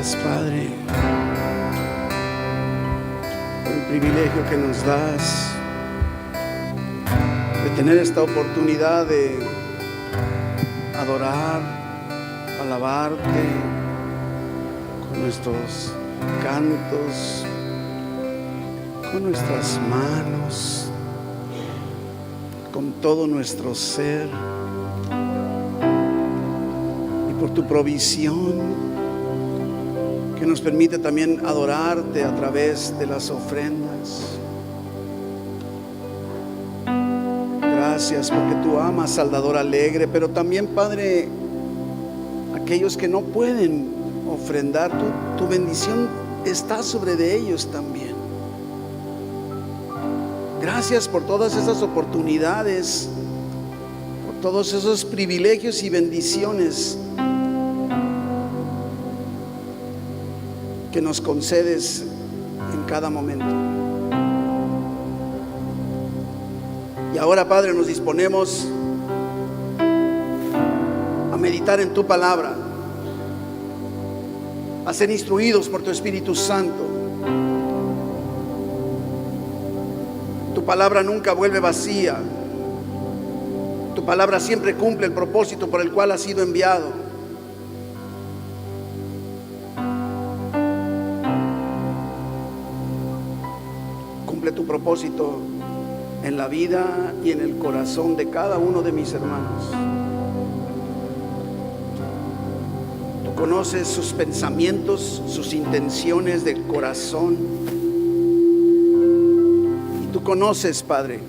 Gracias, Padre, por el privilegio que nos das de tener esta oportunidad de adorar, alabarte con nuestros cantos, con nuestras manos, con todo nuestro ser, y por tu provisión que nos permite también adorarte a través de las ofrendas. Gracias porque tú amas al dador alegre, pero también, Padre, aquellos que no pueden ofrendar, tu bendición está sobre de ellos también. Gracias por todas esas oportunidades, por todos esos privilegios y bendiciones que nos concedes en cada momento. Y ahora, Padre, nos disponemos a meditar en tu palabra, a ser instruidos por tu Espíritu Santo. Tu palabra nunca vuelve vacía. Tu palabra siempre cumple el propósito por el cual ha sido enviado. Cumple tu propósito en la vida y en el corazón de cada uno de mis hermanos. Tú conoces sus pensamientos, sus intenciones del corazón. Y tú conoces, Padre,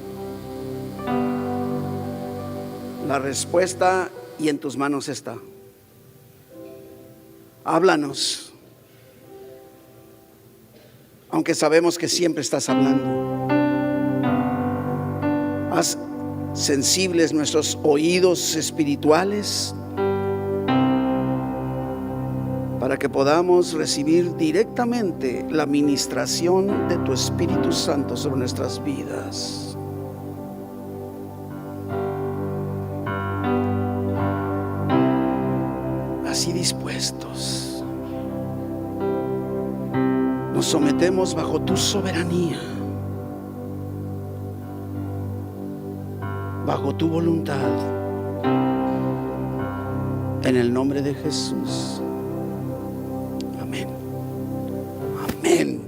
la respuesta, y en tus manos está. Háblanos, aunque sabemos que siempre estás hablando. Haz sensibles nuestros oídos espirituales para que podamos recibir directamente la ministración de tu Espíritu Santo sobre nuestras vidas. Así dispuestos, nos sometemos bajo tu soberanía, bajo tu voluntad, en el nombre de Jesús. Amén. Amén.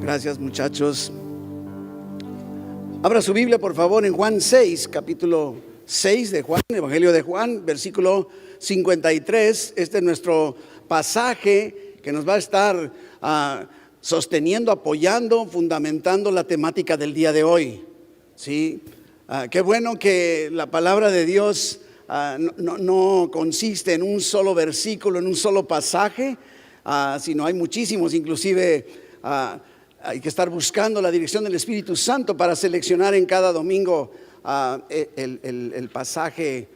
Gracias, muchachos. Abra su Biblia, por favor, en Juan 6, capítulo 6 de Juan, Evangelio de Juan, versículo 53. Este es nuestro pasaje que nos va a estar sosteniendo, apoyando, fundamentando la temática del día de hoy. Sí, qué bueno que la palabra de Dios no consiste en un solo versículo, en un solo pasaje, sino hay muchísimos. Inclusive hay que estar buscando la dirección del Espíritu Santo para seleccionar en cada domingo el pasaje,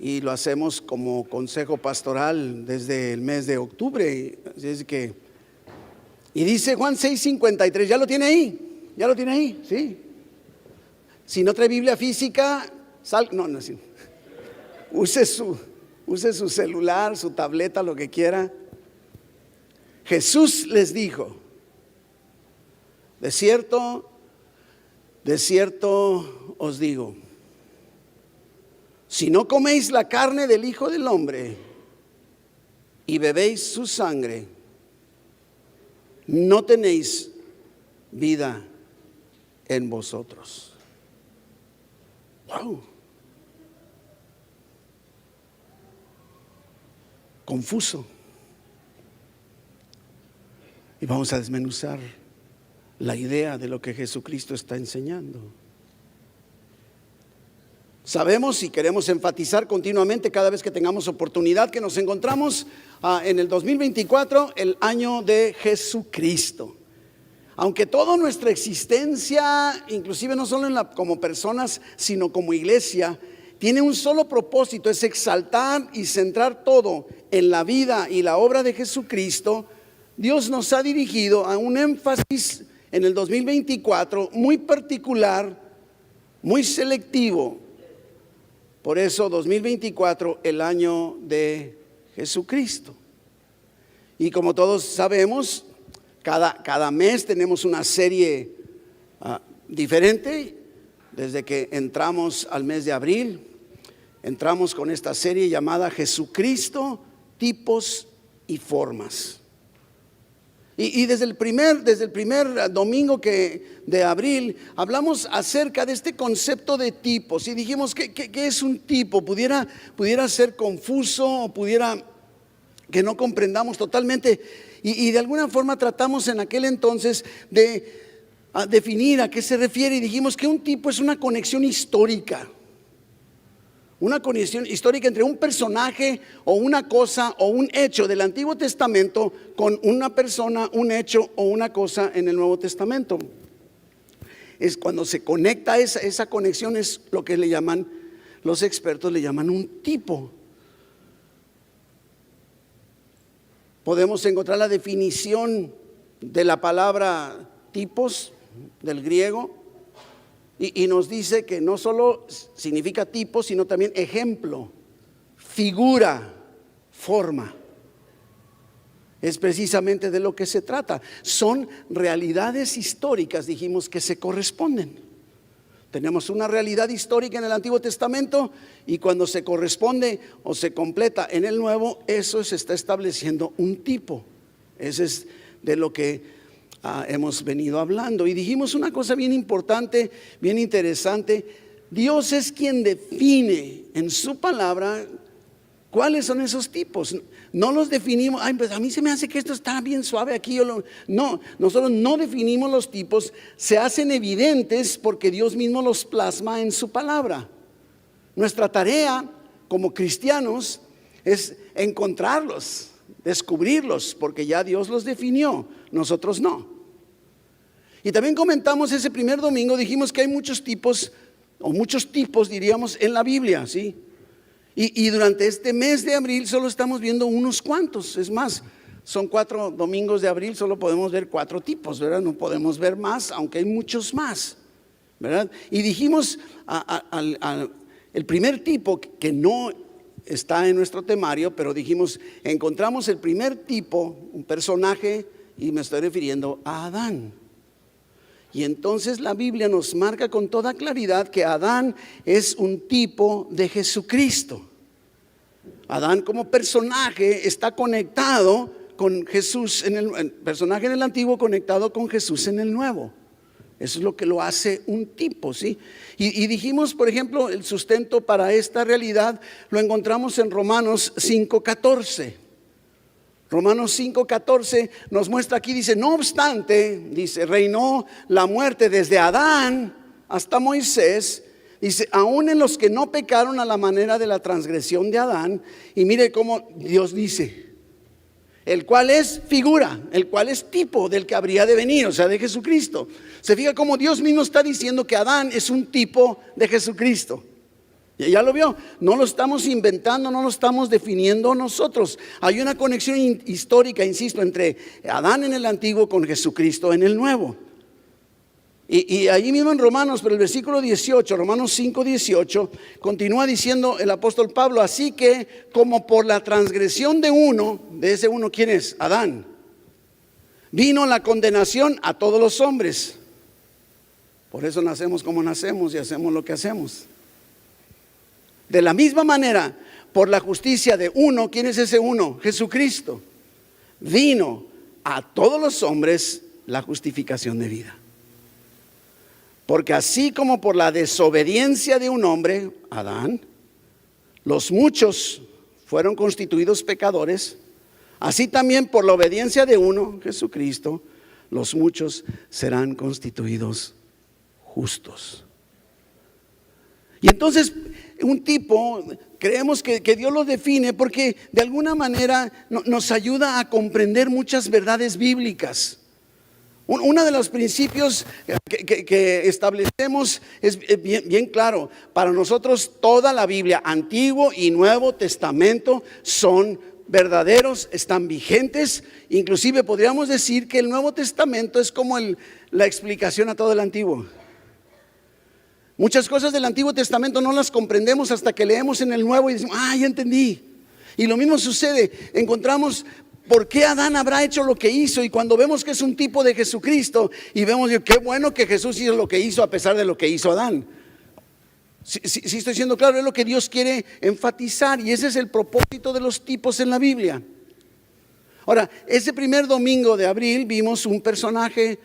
y lo hacemos como consejo pastoral desde el mes de octubre. Así es que, y dice Juan 6:53, ¿ya lo tiene ahí? ¿Ya lo tiene ahí? Sí. Si no trae Biblia física, sí. Use su celular, su tableta, lo que quiera. Jesús les dijo: de cierto os digo, si no coméis la carne del Hijo del Hombre y bebéis su sangre, no tenéis vida en vosotros. Wow. Confuso. Y vamos a desmenuzar la idea de lo que Jesucristo está enseñando. Sabemos y queremos enfatizar continuamente, cada vez que tengamos oportunidad, que nos encontramos en el 2024, el año de Jesucristo. Aunque toda nuestra existencia, inclusive no solo como personas, sino como iglesia, tiene un solo propósito: es exaltar y centrar todo en la vida y la obra de Jesucristo. Dios nos ha dirigido a un énfasis en el 2024 muy particular, muy selectivo. Por eso 2024, el año de Jesucristo. Y como todos sabemos, cada mes tenemos una serie diferente. Desde que entramos al mes de abril, entramos con esta serie llamada Jesucristo, tipos y formas. Y desde el primer domingo de abril hablamos acerca de este concepto de tipos y dijimos ¿qué es un tipo? Pudiera ser confuso o pudiera que no comprendamos totalmente y de alguna forma tratamos en aquel entonces de definir a qué se refiere y dijimos que un tipo es una conexión histórica. Una conexión histórica entre un personaje o una cosa o un hecho del Antiguo Testamento con una persona, un hecho o una cosa en el Nuevo Testamento. Es cuando se conecta esa conexión, es lo que los expertos le llaman un tipo. Podemos encontrar la definición de la palabra tipos del griego. Y nos dice que no solo significa tipo, sino también ejemplo, figura, forma. Es precisamente de lo que se trata. Son realidades históricas, dijimos, que se corresponden. Tenemos una realidad histórica en el Antiguo Testamento y cuando se corresponde o se completa en el Nuevo, eso se está estableciendo un tipo. Ese es de lo que hemos venido hablando y dijimos una cosa bien importante, bien interesante. Dios es quien define en su palabra cuáles son esos tipos. No los definimos. Pues a mí se me hace que esto está bien suave aquí. No, nosotros no definimos los tipos. Se hacen evidentes porque Dios mismo los plasma en su palabra. Nuestra tarea como cristianos es encontrarlos, descubrirlos, porque ya Dios los definió, nosotros no. Y también comentamos ese primer domingo, dijimos que hay muchos tipos diríamos en la Biblia, ¿sí? Y durante este mes de abril solo estamos viendo unos cuantos. Es más, son 4 domingos de abril, solo podemos ver 4 tipos, ¿verdad? No podemos ver más, aunque hay muchos más, ¿verdad? Y dijimos el primer tipo que no está en nuestro temario, pero dijimos, encontramos el primer tipo, un personaje, y me estoy refiriendo a Adán. Y entonces la Biblia nos marca con toda claridad que Adán es un tipo de Jesucristo. Adán como personaje está conectado con Jesús, el personaje en el Antiguo conectado con Jesús en el Nuevo. Eso es lo que lo hace un tipo, ¿sí? Y dijimos, por ejemplo, el sustento para esta realidad lo encontramos en Romanos 5:14. Romanos 5:14 nos muestra aquí, dice, no obstante, dice, reinó la muerte desde Adán hasta Moisés, dice, aún en los que no pecaron a la manera de la transgresión de Adán. Y mire cómo Dios dice, el cual es figura, el cual es tipo del que habría de venir, o sea, de Jesucristo. Se fija cómo Dios mismo está diciendo que Adán es un tipo de Jesucristo. Ya lo vio, no lo estamos inventando, no lo estamos definiendo nosotros. Hay una conexión histórica, insisto, entre Adán en el Antiguo con Jesucristo en el Nuevo. Y ahí mismo en Romanos, pero el versículo 18, Romanos 5:18, continúa diciendo el apóstol Pablo, así que como por la transgresión de uno, de ese uno, ¿quién es? Adán, vino la condenación a todos los hombres. Por eso nacemos como nacemos y hacemos lo que hacemos. De la misma manera, por la justicia de uno, ¿quién es ese uno? Jesucristo. Vino a todos los hombres la justificación de vida. Porque así como por la desobediencia de un hombre, Adán, los muchos fueron constituidos pecadores, así también por la obediencia de uno, Jesucristo, los muchos serán constituidos justos. Y entonces un tipo, creemos que Dios lo define porque de alguna manera nos ayuda a comprender muchas verdades bíblicas. Uno de los principios que establecemos es bien claro. Para nosotros toda la Biblia, Antiguo y Nuevo Testamento, son verdaderos, están vigentes. Inclusive podríamos decir que el Nuevo Testamento es como la explicación a todo el Antiguo. Muchas cosas del Antiguo Testamento no las comprendemos hasta que leemos en el Nuevo y decimos, ya entendí. Y lo mismo sucede, encontramos ¿por qué Adán habrá hecho lo que hizo? Y cuando vemos que es un tipo de Jesucristo y vemos qué bueno que Jesús hizo lo que hizo a pesar de lo que hizo Adán. Si estoy siendo claro, es lo que Dios quiere enfatizar, y ese es el propósito de los tipos en la Biblia. Ahora, ese primer domingo de abril vimos un personaje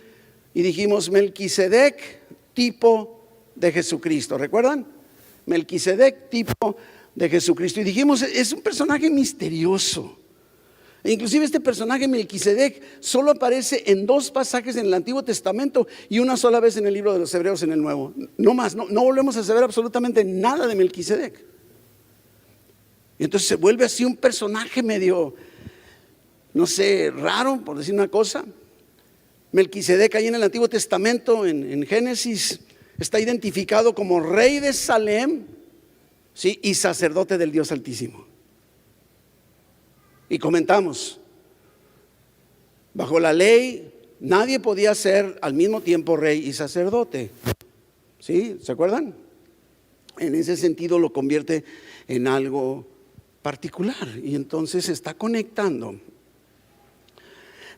y dijimos Melquisedec, tipo de Jesucristo. ¿Recuerdan? Melquisedec, tipo de Jesucristo. Y dijimos, es un personaje misterioso. E inclusive este personaje Melquisedec solo aparece en 2 pasajes en el Antiguo Testamento y una sola vez en el libro de los Hebreos en el Nuevo. No más, no volvemos a saber absolutamente nada de Melquisedec. Y entonces se vuelve así un personaje medio, no sé, raro, por decir una cosa. Melquisedec ahí en el Antiguo Testamento, en Génesis, está identificado como rey de Salem, ¿sí? Y sacerdote del Dios Altísimo. Y comentamos, bajo la ley nadie podía ser al mismo tiempo rey y sacerdote. ¿Sí? ¿Se acuerdan? En ese sentido lo convierte en algo particular, y entonces está conectando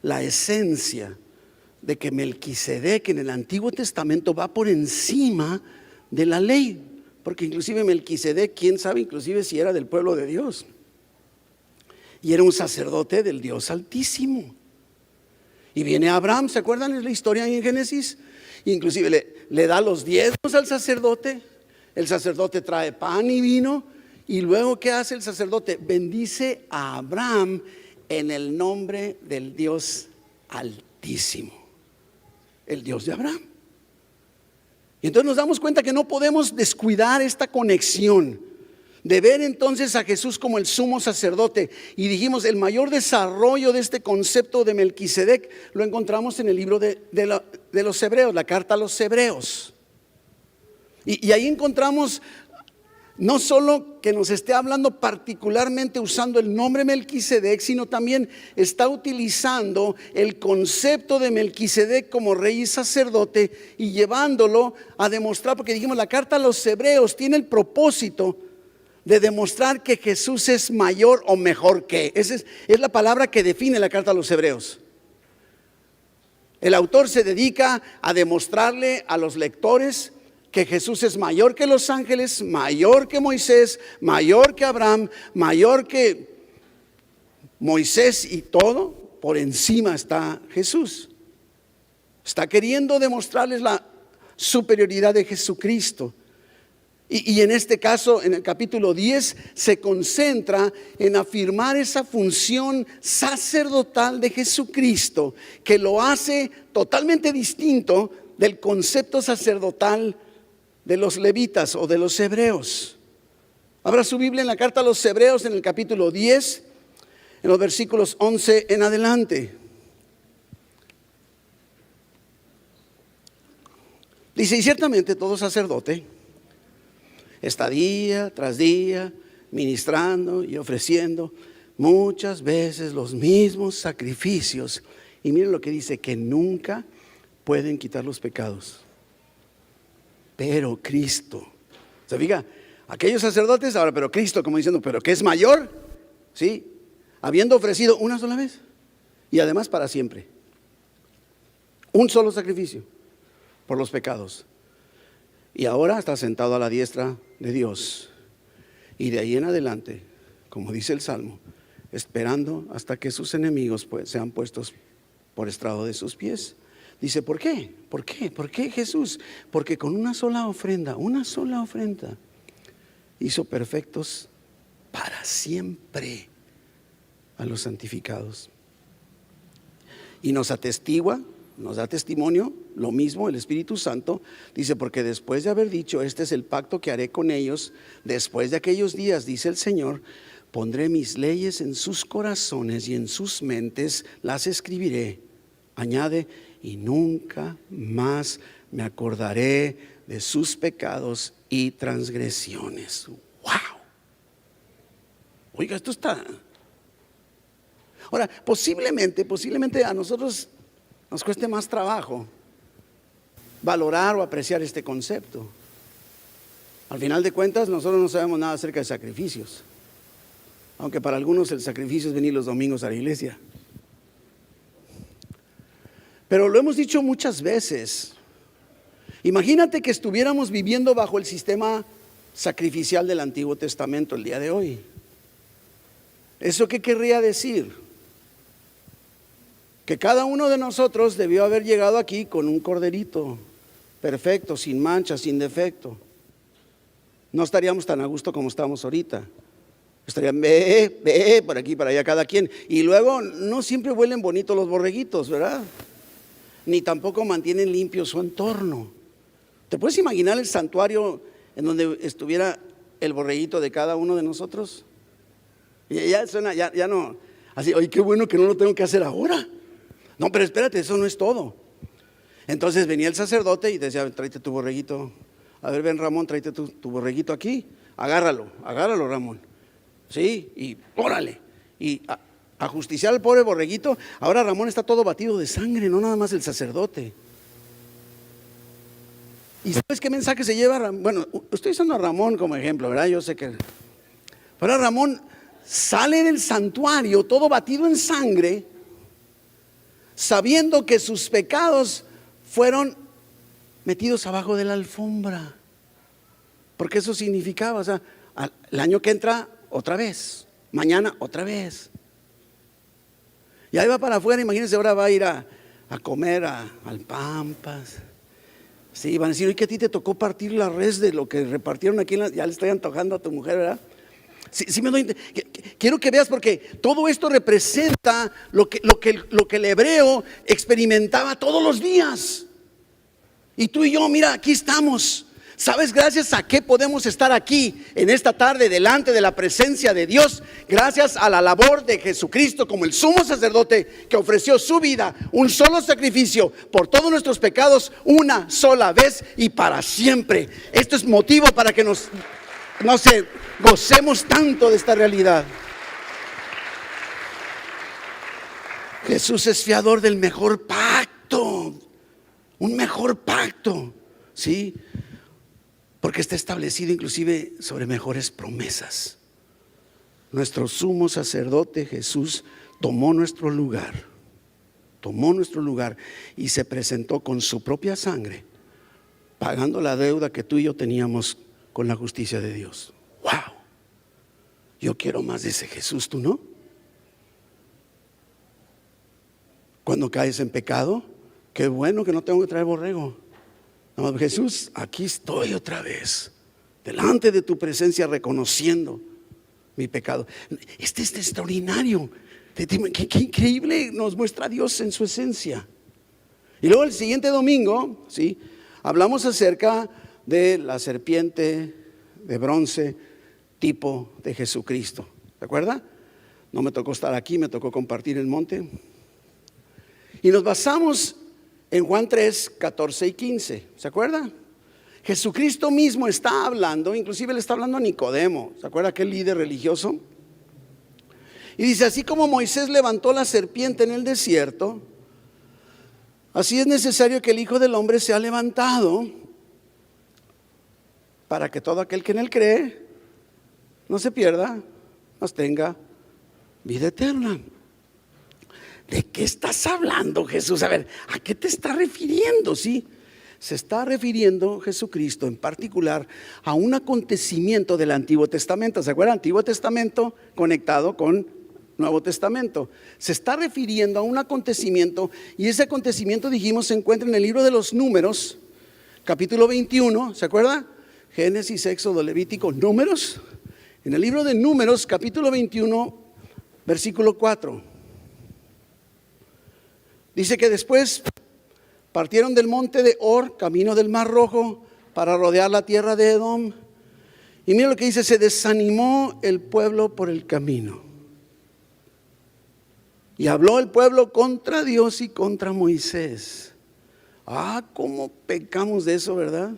la esencia de que Melquisedec en el Antiguo Testamento va por encima de la ley, porque inclusive Melquisedec, quién sabe inclusive si era del pueblo de Dios, y era un sacerdote del Dios Altísimo. Y viene Abraham, ¿se acuerdan? Es la historia en Génesis. Inclusive le da los diezmos al sacerdote. El sacerdote trae pan y vino. Y luego, ¿qué hace el sacerdote? Bendice a Abraham en el nombre del Dios Altísimo, el Dios de Abraham. Y entonces nos damos cuenta que no podemos descuidar esta conexión de ver entonces a Jesús como el sumo sacerdote. Y dijimos, el mayor desarrollo de este concepto de Melquisedec lo encontramos en el libro de los Hebreos, la carta a los Hebreos. Y ahí encontramos no solo que nos esté hablando particularmente usando el nombre Melquisedec, sino también está utilizando el concepto de Melquisedec como rey y sacerdote y llevándolo a demostrar, porque dijimos, la carta a los Hebreos tiene el propósito de demostrar que Jesús es mayor o mejor que. Esa es la palabra que define la carta a los Hebreos. El autor se dedica a demostrarle a los lectores que Jesús es mayor que los ángeles, mayor que Moisés, mayor que Abraham, mayor que Moisés, y todo por encima está Jesús. Está queriendo demostrarles la superioridad de Jesucristo. Y en este caso, en el capítulo 10, se concentra en afirmar esa función sacerdotal de Jesucristo, que lo hace totalmente distinto del concepto sacerdotal de los levitas o de los hebreos. Abra su Biblia en la carta a los Hebreos, en el capítulo 10, en los versículos 11 en adelante. Dice, y ciertamente todo sacerdote está día tras día ministrando y ofreciendo muchas veces los mismos sacrificios. Y miren lo que dice, que nunca pueden quitar los pecados. Pero Cristo, se fija, aquellos sacerdotes ahora, pero Cristo, como diciendo, pero que es mayor, ¿sí? Habiendo ofrecido una sola vez y además para siempre un solo sacrificio por los pecados. Y ahora está sentado a la diestra de Dios. Y de ahí en adelante, como dice el Salmo, esperando hasta que sus enemigos sean puestos por estrado de sus pies. Dice, ¿por qué? ¿Por qué? ¿Por qué Jesús? Porque con una sola ofrenda hizo perfectos para siempre a los santificados. Y nos atestigua, nos da testimonio, lo mismo el Espíritu Santo. Dice, porque después de haber dicho, este es el pacto que haré con ellos, después de aquellos días, dice el Señor, pondré mis leyes en sus corazones y en sus mentes las escribiré. Añade, y nunca más me acordaré de sus pecados y transgresiones. ¡Wow! Oiga, esto está... Ahora, posiblemente a nosotros nos cueste más trabajo valorar o apreciar este concepto. Al final de cuentas, nosotros no sabemos nada acerca de sacrificios, aunque para algunos el sacrificio es venir los domingos a la iglesia. Pero lo hemos dicho muchas veces. Imagínate que estuviéramos viviendo bajo el sistema sacrificial del Antiguo Testamento el día de hoy. ¿Eso qué querría decir? Que cada uno de nosotros debió haber llegado aquí con un corderito perfecto, sin mancha, sin defecto. No estaríamos tan a gusto como estamos ahorita. Estarían por aquí, para allá, cada quien. Y luego no siempre huelen bonitos los borreguitos, ¿verdad? Ni tampoco mantienen limpio su entorno. ¿Te puedes imaginar el santuario en donde estuviera el borreguito de cada uno de nosotros? Y ya suena, ya no, así, oye, qué bueno que no lo tengo que hacer ahora. No, pero espérate, eso no es todo. Entonces venía el sacerdote y decía, tráete tu borreguito. A ver, ven Ramón, tráete tu borreguito aquí. Agárralo Ramón. Sí, y órale. Y a justiciar al pobre borreguito. Ahora Ramón está todo batido de sangre, no nada más el sacerdote. ¿Y sabes qué mensaje se lleva? Bueno, estoy usando a Ramón como ejemplo, ¿verdad? Yo sé que... Pero Ramón sale del santuario todo batido en sangre, sabiendo que sus pecados fueron metidos abajo de la alfombra. Porque eso significaba, o sea, el año que entra, otra vez. Mañana, otra vez. Y ahí va para afuera, imagínense, ahora va a ir a comer al Pampas. Sí, van a decir, oye, que a ti te tocó partir la res de lo que repartieron aquí, ya le estoy antojando a tu mujer, ¿verdad? Sí, quiero que veas, porque todo esto representa lo que el hebreo experimentaba todos los días. Y tú y yo, mira, aquí estamos. ¿Sabes gracias a qué podemos estar aquí en esta tarde delante de la presencia de Dios? Gracias a la labor de Jesucristo como el sumo sacerdote que ofreció su vida, un solo sacrificio por todos nuestros pecados, una sola vez y para siempre. Esto es motivo para que gocemos tanto de esta realidad. Jesús es fiador del mejor pacto, un mejor pacto, ¿sí? Porque está establecido inclusive sobre mejores promesas. Nuestro sumo sacerdote Jesús tomó nuestro lugar y se presentó con su propia sangre, pagando la deuda que tú y yo teníamos con la justicia de Dios. ¡Wow! Yo quiero más de ese Jesús, ¿tú no? Cuando caes en pecado, qué bueno que no tengo que traer borrego. No, Jesús, aquí estoy otra vez, delante de tu presencia, reconociendo mi pecado. Este es extraordinario. Qué increíble nos muestra Dios en su esencia. Y luego el siguiente domingo, ¿sí?, hablamos acerca de la serpiente de bronce, tipo de Jesucristo. ¿Se acuerda? No me tocó estar aquí, me tocó compartir el monte. Y nos basamos en Juan 3, 14 y 15, ¿se acuerda? Jesucristo mismo está hablando, inclusive le está hablando a Nicodemo, ¿se acuerda aquel líder religioso? Y dice, así como Moisés levantó la serpiente en el desierto, así es necesario que el Hijo del Hombre sea levantado, para que todo aquel que en él cree no se pierda, mas tenga vida eterna. ¿De qué estás hablando, Jesús? A ver, ¿a qué te está refiriendo? Sí, se está refiriendo Jesucristo en particular a un acontecimiento del Antiguo Testamento. ¿Se acuerdan? Antiguo Testamento conectado con Nuevo Testamento. Se está refiriendo a un acontecimiento, y ese acontecimiento, dijimos, se encuentra en el libro de los Números, capítulo 21. ¿Se acuerda? Génesis, Éxodo, Levítico, Números. En el libro de Números, capítulo 21, versículo 4. Dice que después partieron del monte de Or, camino del Mar Rojo, para rodear la tierra de Edom. Y mira lo que dice, se desanimó el pueblo por el camino. Y habló el pueblo contra Dios y contra Moisés. Cómo pecamos de eso, ¿verdad?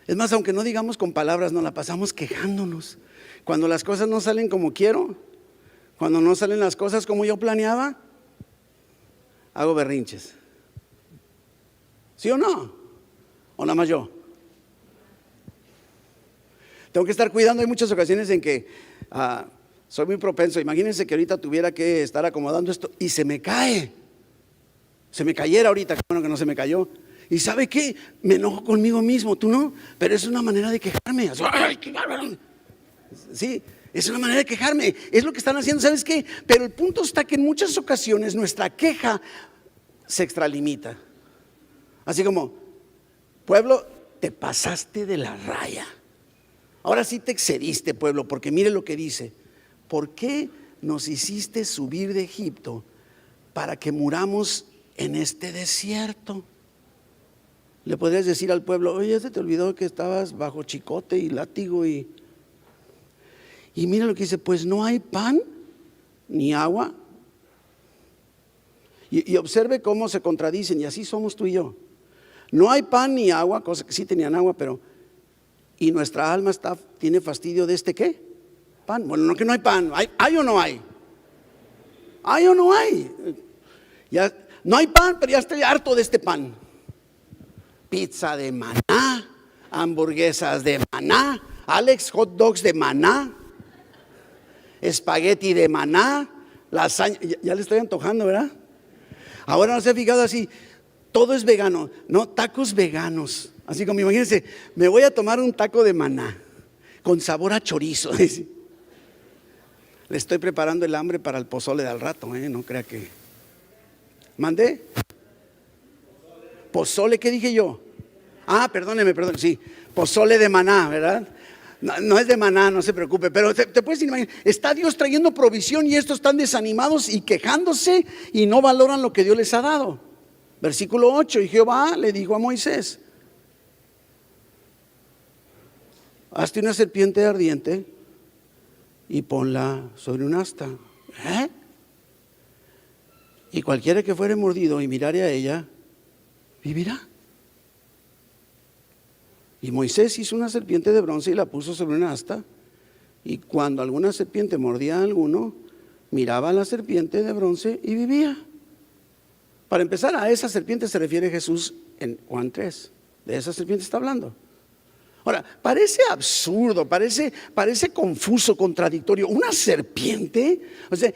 Es más, aunque no digamos con palabras, nos la pasamos quejándonos. Cuando las cosas no salen como quiero, cuando no salen las cosas como yo planeaba, hago berrinches. ¿Sí o no? ¿O nada más yo? Tengo que estar cuidando. Hay muchas ocasiones en que soy muy propenso. Imagínense que ahorita tuviera que estar acomodando esto y se me cae. se me cayera ahorita, qué bueno que no se me cayó. ¿Y sabe qué? Me enojo conmigo mismo, tú no, pero es una manera de quejarme. ¡Ay, qué bárbaro! Sí, es una manera de quejarme, es lo que están haciendo, ¿sabes qué? Pero el punto está que en muchas ocasiones nuestra queja se extralimita. Así como, pueblo, te pasaste de la raya. Ahora sí te excediste, pueblo, porque mire lo que dice. ¿Por qué nos hiciste subir de Egipto para que muramos en este desierto? Le podrías decir al pueblo, oye, se te olvidó que estabas bajo chicote y látigo y mira lo que dice, pues no hay pan ni agua. Y observe cómo se contradicen, y así somos tú y yo. No hay pan ni agua, cosa que sí tenían agua, pero y nuestra alma tiene fastidio de este ¿qué? Pan. Bueno, no que no hay pan, ¿hay o no hay? ¿Hay o no hay? Ya, no hay pan, pero ya estoy harto de este pan. Pizza de maná, hamburguesas de maná, Alex, hot dogs de maná, espagueti de maná, lasaña, ya le estoy antojando, ¿verdad? Ahora no se ha fijado así, todo es vegano, no, tacos veganos. Así como imagínense, me voy a tomar un taco de maná con sabor a chorizo. Le estoy preparando el hambre para el pozole de al rato, no crea que. ¿Mandé? Pozole, ¿qué dije yo? Ah, perdóneme, sí, pozole de maná, ¿verdad? No es de maná, no se preocupe, pero te puedes imaginar, está Dios trayendo provisión y estos están desanimados y quejándose y no valoran lo que Dios les ha dado. Versículo 8, y Jehová le dijo a Moisés, hazte una serpiente ardiente y ponla sobre un asta. Y cualquiera que fuere mordido y mirare a ella, vivirá. Y Moisés hizo una serpiente de bronce y la puso sobre una asta. Y cuando alguna serpiente mordía a alguno, miraba a la serpiente de bronce y vivía. Para empezar, a esa serpiente se refiere Jesús en Juan 3. De esa serpiente está hablando. Ahora, parece absurdo, parece confuso, contradictorio. Una serpiente, o sea,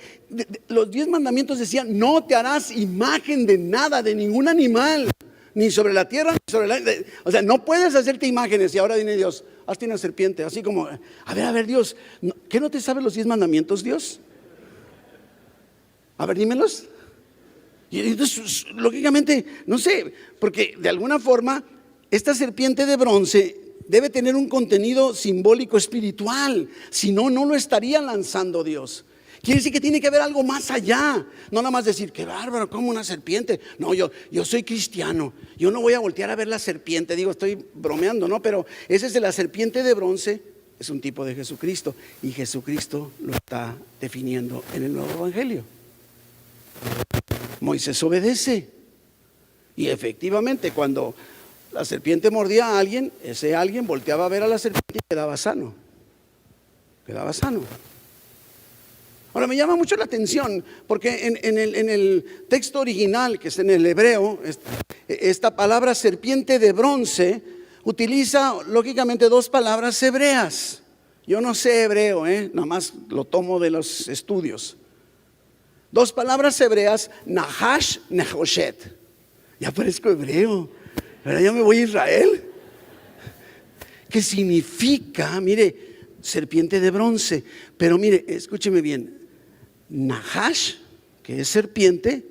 los 10 mandamientos decían, no te harás imagen de nada, de ningún animal, ni sobre la tierra, ni sobre la... O sea, no puedes hacerte imágenes. Y ahora viene Dios, hazte una serpiente, así como, a ver Dios, ¿qué no te sabes los 10 mandamientos, Dios? A ver, dímelos. Y entonces, lógicamente, no sé, porque de alguna forma, esta serpiente de bronce debe tener un contenido simbólico espiritual, si no, no lo estaría lanzando Dios. Quiere decir que tiene que haber algo más allá, no nada más decir, qué bárbaro, como una serpiente. No, yo soy cristiano, yo no voy a voltear a ver la serpiente, digo, estoy bromeando, ¿no? Pero ese es de la serpiente de bronce, es un tipo de Jesucristo, y Jesucristo lo está definiendo en el nuevo evangelio. Moisés obedece, y efectivamente cuando la serpiente mordía a alguien, ese alguien volteaba a ver a la serpiente y quedaba sano. Ahora me llama mucho la atención porque en el texto original, que es en el hebreo, esta palabra serpiente de bronce utiliza lógicamente 2 palabras hebreas. Yo no sé hebreo, nada más lo tomo de los estudios. 2 palabras hebreas, Nahash, Nehoshet. Ya parezco hebreo. Ahora ya me voy a Israel. ¿Qué significa? Mire, serpiente de bronce. Pero mire, escúcheme bien. Nahash, que es serpiente,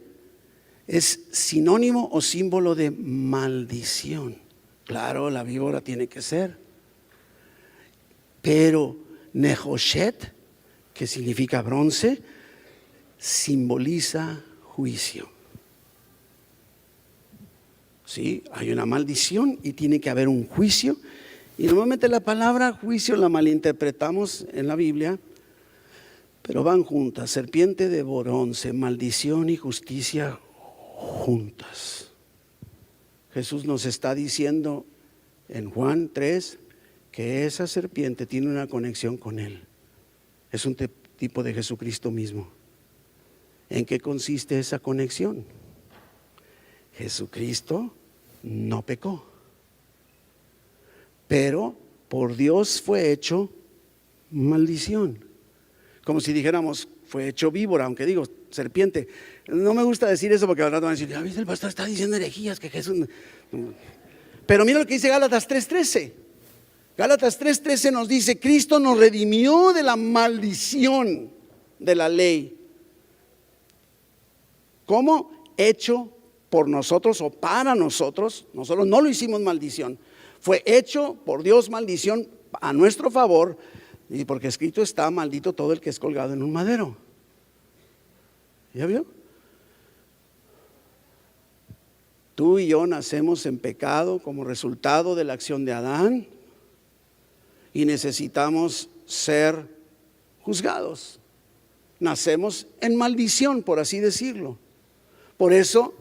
es sinónimo o símbolo de maldición. Claro, la víbora tiene que ser. Pero Nehoshet, que significa bronce, simboliza juicio. Sí, hay una maldición y tiene que haber un juicio. Y normalmente la palabra juicio la malinterpretamos en la Biblia, pero van juntas. Serpiente de bronce, maldición y justicia juntas. Jesús nos está diciendo en Juan 3 que esa serpiente tiene una conexión con Él. Es un tipo de Jesucristo mismo. ¿En qué consiste esa conexión? Jesucristo no pecó, pero por Dios fue hecho maldición. Como si dijéramos, fue hecho víbora, aunque digo serpiente. No me gusta decir eso porque al rato van a decir, ya viste, el pastor está diciendo herejías, que Jesús... Pero mira lo que dice Gálatas 3:13. Gálatas 3:13 nos dice, Cristo nos redimió de la maldición de la ley. ¿Cómo? Hecho por nosotros o para nosotros. Nosotros no lo hicimos maldición. Fue hecho por Dios maldición a nuestro favor. Y porque escrito está, maldito todo el que es colgado en un madero. ¿Ya vio? Tú y yo nacemos en pecado como resultado de la acción de Adán. Y necesitamos ser juzgados. Nacemos en maldición, por así decirlo. Por eso,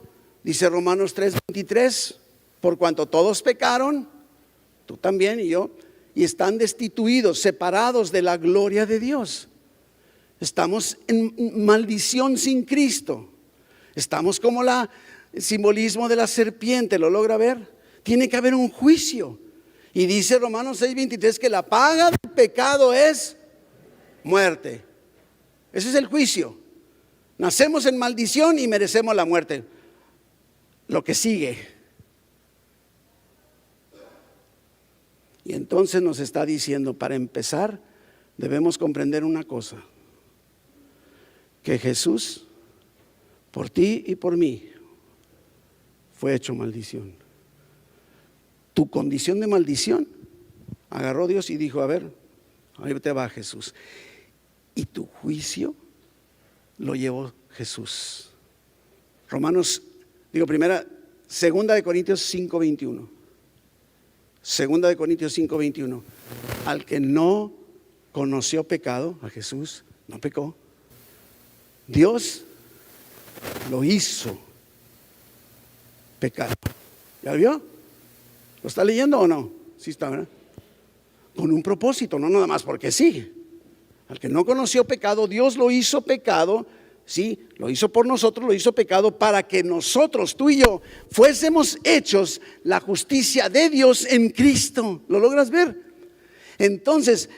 dice Romanos 3:23, por cuanto todos pecaron, tú también y yo, y están destituidos, separados de la gloria de Dios. Estamos en maldición sin Cristo. Estamos como el simbolismo de la serpiente, ¿lo logra ver? Tiene que haber un juicio. Y dice Romanos 6:23 que la paga del pecado es muerte. Ese es el juicio. Nacemos en maldición y merecemos la muerte. Lo que sigue. Y entonces nos está diciendo, para empezar, debemos comprender una cosa. Que Jesús, por ti y por mí, fue hecho maldición. Tu condición de maldición, agarró Dios y dijo, a ver, ahí te va Jesús. Y tu juicio lo llevó Jesús. Segunda de Corintios 5:21. Segunda de Corintios 5:21. Al que no conoció pecado, a Jesús, no pecó. Dios lo hizo pecado. ¿Ya vio? ¿Lo está leyendo o no? Sí está, ¿verdad? Con un propósito, no nada más porque sí. Al que no conoció pecado, Dios lo hizo pecado, sí, lo hizo por nosotros, lo hizo pecado para que nosotros, tú y yo, fuésemos hechos la justicia de Dios en Cristo. ¿Lo logras ver? Entonces,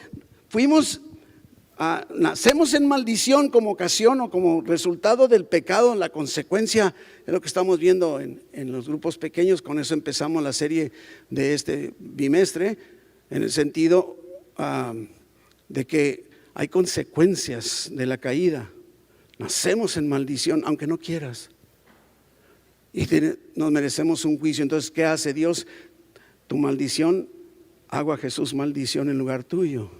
nacemos en maldición como ocasión o como resultado del pecado. La consecuencia es lo que estamos viendo en los grupos pequeños. Con eso empezamos la serie de este bimestre, en el sentido de que hay consecuencias de la caída. Nacemos en maldición, aunque no quieras. Y nos merecemos un juicio. Entonces, ¿qué hace Dios? Tu maldición, hago a Jesús maldición en lugar tuyo.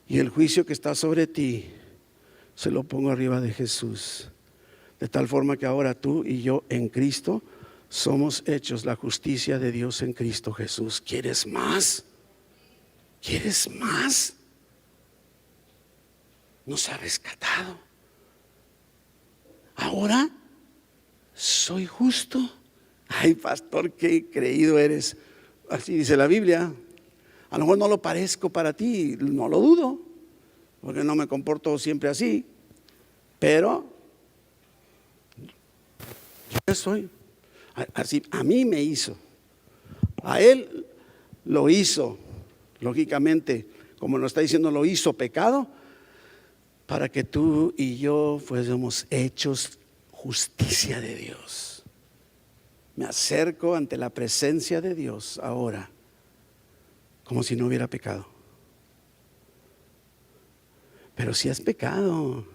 Y el juicio que está sobre ti, se lo pongo arriba de Jesús. De tal forma que ahora tú y yo en Cristo somos hechos la justicia de Dios en Cristo Jesús. ¿Quieres más? ¿Quieres más? Nos ha rescatado. Ahora soy justo. Ay, pastor, qué creído eres. Así dice la Biblia. A lo mejor no lo parezco para ti, no lo dudo, porque no me comporto siempre así. Pero yo soy. Así a mí me hizo. A él lo hizo. Lógicamente, como nos está diciendo, lo hizo pecado, para que tú y yo fuésemos hechos justicia de Dios. Me acerco ante la presencia de Dios ahora, como si no hubiera pecado. Pero si has pecado,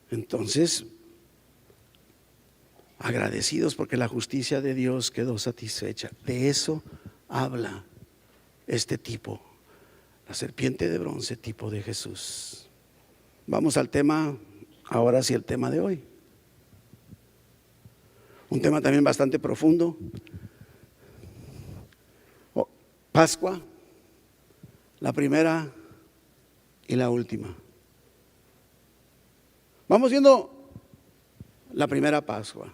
entonces agradecidos porque la justicia de Dios quedó satisfecha. De eso habla este tipo, la serpiente de bronce, tipo de Jesús. Vamos al tema, ahora sí, el tema de hoy. Un tema también bastante profundo. Pascua, la primera y la última. Vamos viendo la primera Pascua.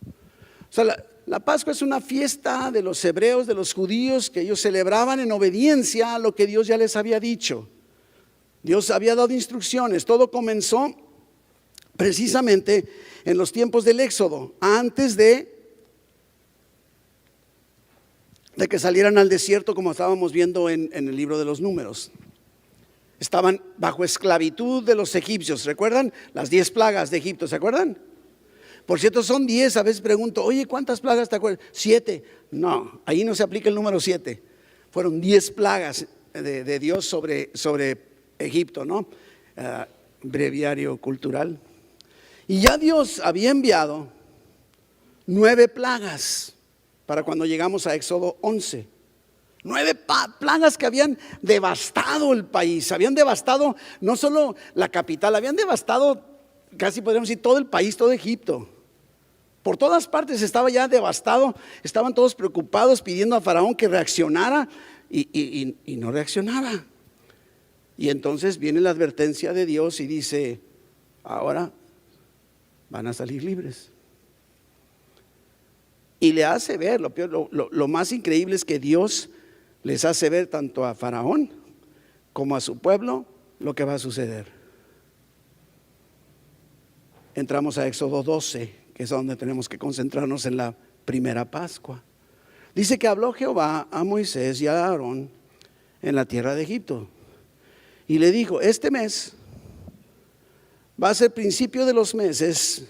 O sea, la Pascua es una fiesta de los hebreos, de los judíos, que ellos celebraban en obediencia a lo que Dios ya les había dicho. Dios había dado instrucciones. Todo comenzó precisamente en los tiempos del Éxodo, antes de que salieran al desierto, como estábamos viendo en el libro de los Números. estaban bajo esclavitud de los egipcios. ¿Recuerdan? Las 10 plagas de Egipto, ¿se acuerdan? Por cierto, son 10. A veces pregunto, oye, ¿cuántas plagas te acuerdas? 7. No, ahí no se aplica el número 7. Fueron 10 plagas de Dios sobre Egipto, ¿no? Breviario cultural. Y ya Dios había enviado 9 plagas para cuando llegamos a Éxodo 11. 9 plagas que habían devastado el país, habían devastado no solo la capital, habían devastado, casi podríamos decir, todo el país, todo Egipto. Por todas partes estaba ya devastado, estaban todos preocupados pidiendo a Faraón que reaccionara y no reaccionaba. Y entonces viene la advertencia de Dios y dice, ahora van a salir libres. Y le hace ver, lo más increíble es que Dios les hace ver tanto a Faraón como a su pueblo lo que va a suceder. Entramos a Éxodo 12, que es donde tenemos que concentrarnos en la primera Pascua. Dice que habló Jehová a Moisés y a Aarón en la tierra de Egipto. Y le dijo, este mes va a ser principio de los meses.